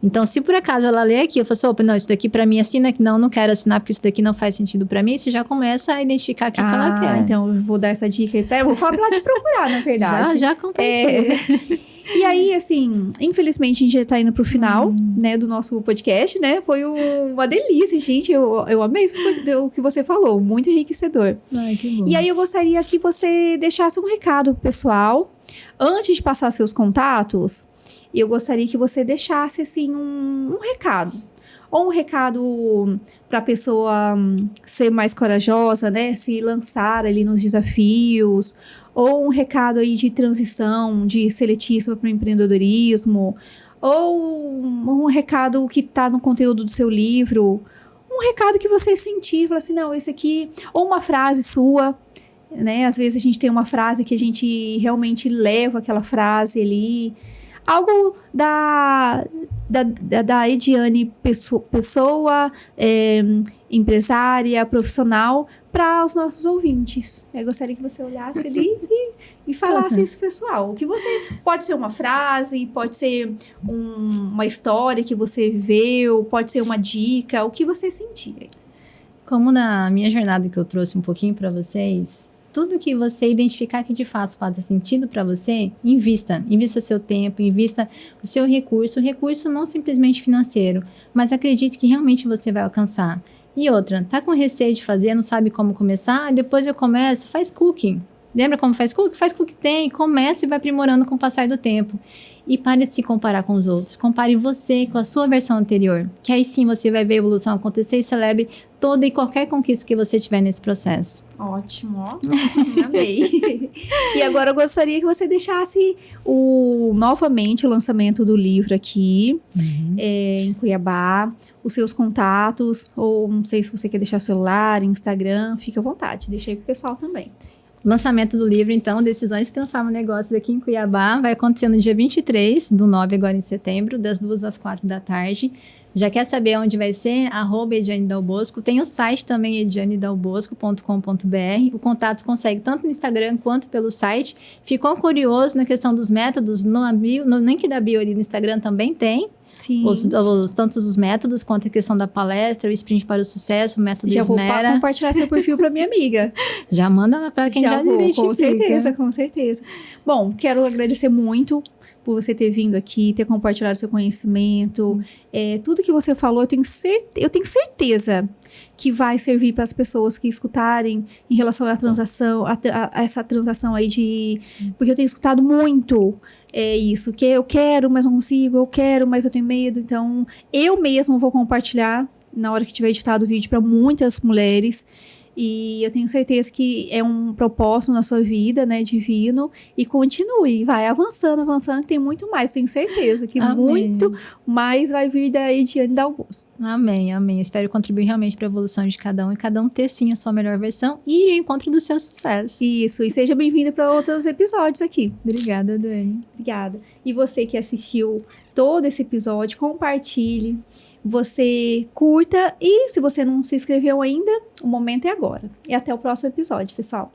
Speaker 1: Então, se por acaso ela lê aqui, eu falo assim, opa, não, isso daqui pra mim assina, que não quero assinar, porque isso daqui não faz sentido pra mim, você já começa a identificar o que ela quer.
Speaker 2: Então eu vou dar essa dica aí. Pera, eu vou falar pra ela te procurar, na verdade.
Speaker 1: Já compartilha.
Speaker 2: E aí, assim, infelizmente a gente já tá indo pro final, né, do nosso podcast, né? Foi uma delícia, gente. Eu amei o que você falou, muito enriquecedor.
Speaker 1: Ai, que bom.
Speaker 2: E aí eu gostaria que você deixasse um recado pro pessoal. Antes de passar seus contatos, eu gostaria que você deixasse, assim, um recado. Ou um recado para a pessoa ser mais corajosa, né? Se lançar ali nos desafios. Ou um recado aí de transição, de seletiva para o empreendedorismo. Ou um recado que está no conteúdo do seu livro. Um recado que você sentir, falar assim, não, esse aqui... Ou uma frase sua, né? Às vezes a gente tem uma frase que a gente realmente leva aquela frase ali... Algo da Ediane pessoa, empresária, profissional, para os nossos ouvintes. Eu gostaria que você olhasse ali e falasse isso, pessoal. O que você... Pode ser uma frase, pode ser uma história que você viveu, pode ser uma dica, o que você sentir.
Speaker 1: Como na minha jornada que eu trouxe um pouquinho para vocês... Tudo que você identificar que de fato faz sentido para você, invista. Invista seu tempo, invista o seu recurso. O recurso não simplesmente financeiro, mas acredite que realmente você vai alcançar. E outra, tá com receio de fazer, não sabe como começar? Depois eu começo, faz cooking. Lembra como faz cooking? Faz cooking tem, começa e vai aprimorando com o passar do tempo. E pare de se comparar com os outros. Compare você com a sua versão anterior. Que aí sim você vai ver a evolução acontecer e celebre toda e qualquer conquista que você tiver nesse processo.
Speaker 2: Ótimo, ó. Amei. E agora eu gostaria que você deixasse novamente o lançamento do livro aqui, em Cuiabá, os seus contatos, ou não sei se você quer deixar celular, Instagram, fica à vontade, deixei pro pessoal também.
Speaker 1: O lançamento do livro, então, Decisões que Transformam Negócios aqui em Cuiabá, vai acontecer no dia 23/9, agora em setembro, das 2 às 4 da tarde. Já quer saber onde vai ser? @Ediane Dal Bosco. Tem o site também, edianedalbosco.com.br. O contato consegue tanto no Instagram quanto pelo site. Ficou curioso na questão dos métodos? No link da bio ali no Instagram também tem.
Speaker 2: Sim.
Speaker 1: Tanto os métodos quanto a questão da palestra, o Sprint para o Sucesso, o método Esmera.
Speaker 2: Já vou compartilhar seu perfil para minha amiga.
Speaker 1: Já manda lá para quem já identifica.
Speaker 2: Com certeza. Bom, quero agradecer muito por você ter vindo aqui, ter compartilhado seu conhecimento. Tudo que você falou, eu tenho certeza que vai servir para as pessoas que escutarem em relação à transação, a essa transação aí porque eu tenho escutado muito isso, que eu quero, mas não consigo, eu quero, mas eu tenho medo. Então, eu mesmo vou compartilhar na hora que tiver editado o vídeo para muitas mulheres. E eu tenho certeza que é um propósito na sua vida, né, divino. E continue, vai avançando, que tem muito mais. Tenho certeza que muito mais vai vir da Ediane Dal Bosco.
Speaker 1: Amém. Espero contribuir realmente para a evolução de cada um e cada um ter sim a sua melhor versão e ir ao encontro do seu sucesso.
Speaker 2: Isso, e seja bem-vinda para outros episódios aqui.
Speaker 1: Obrigada, Dani.
Speaker 2: Obrigada. E você que assistiu todo esse episódio, compartilhe. Você curta e se você não se inscreveu ainda, o momento é agora. E até o próximo episódio, pessoal.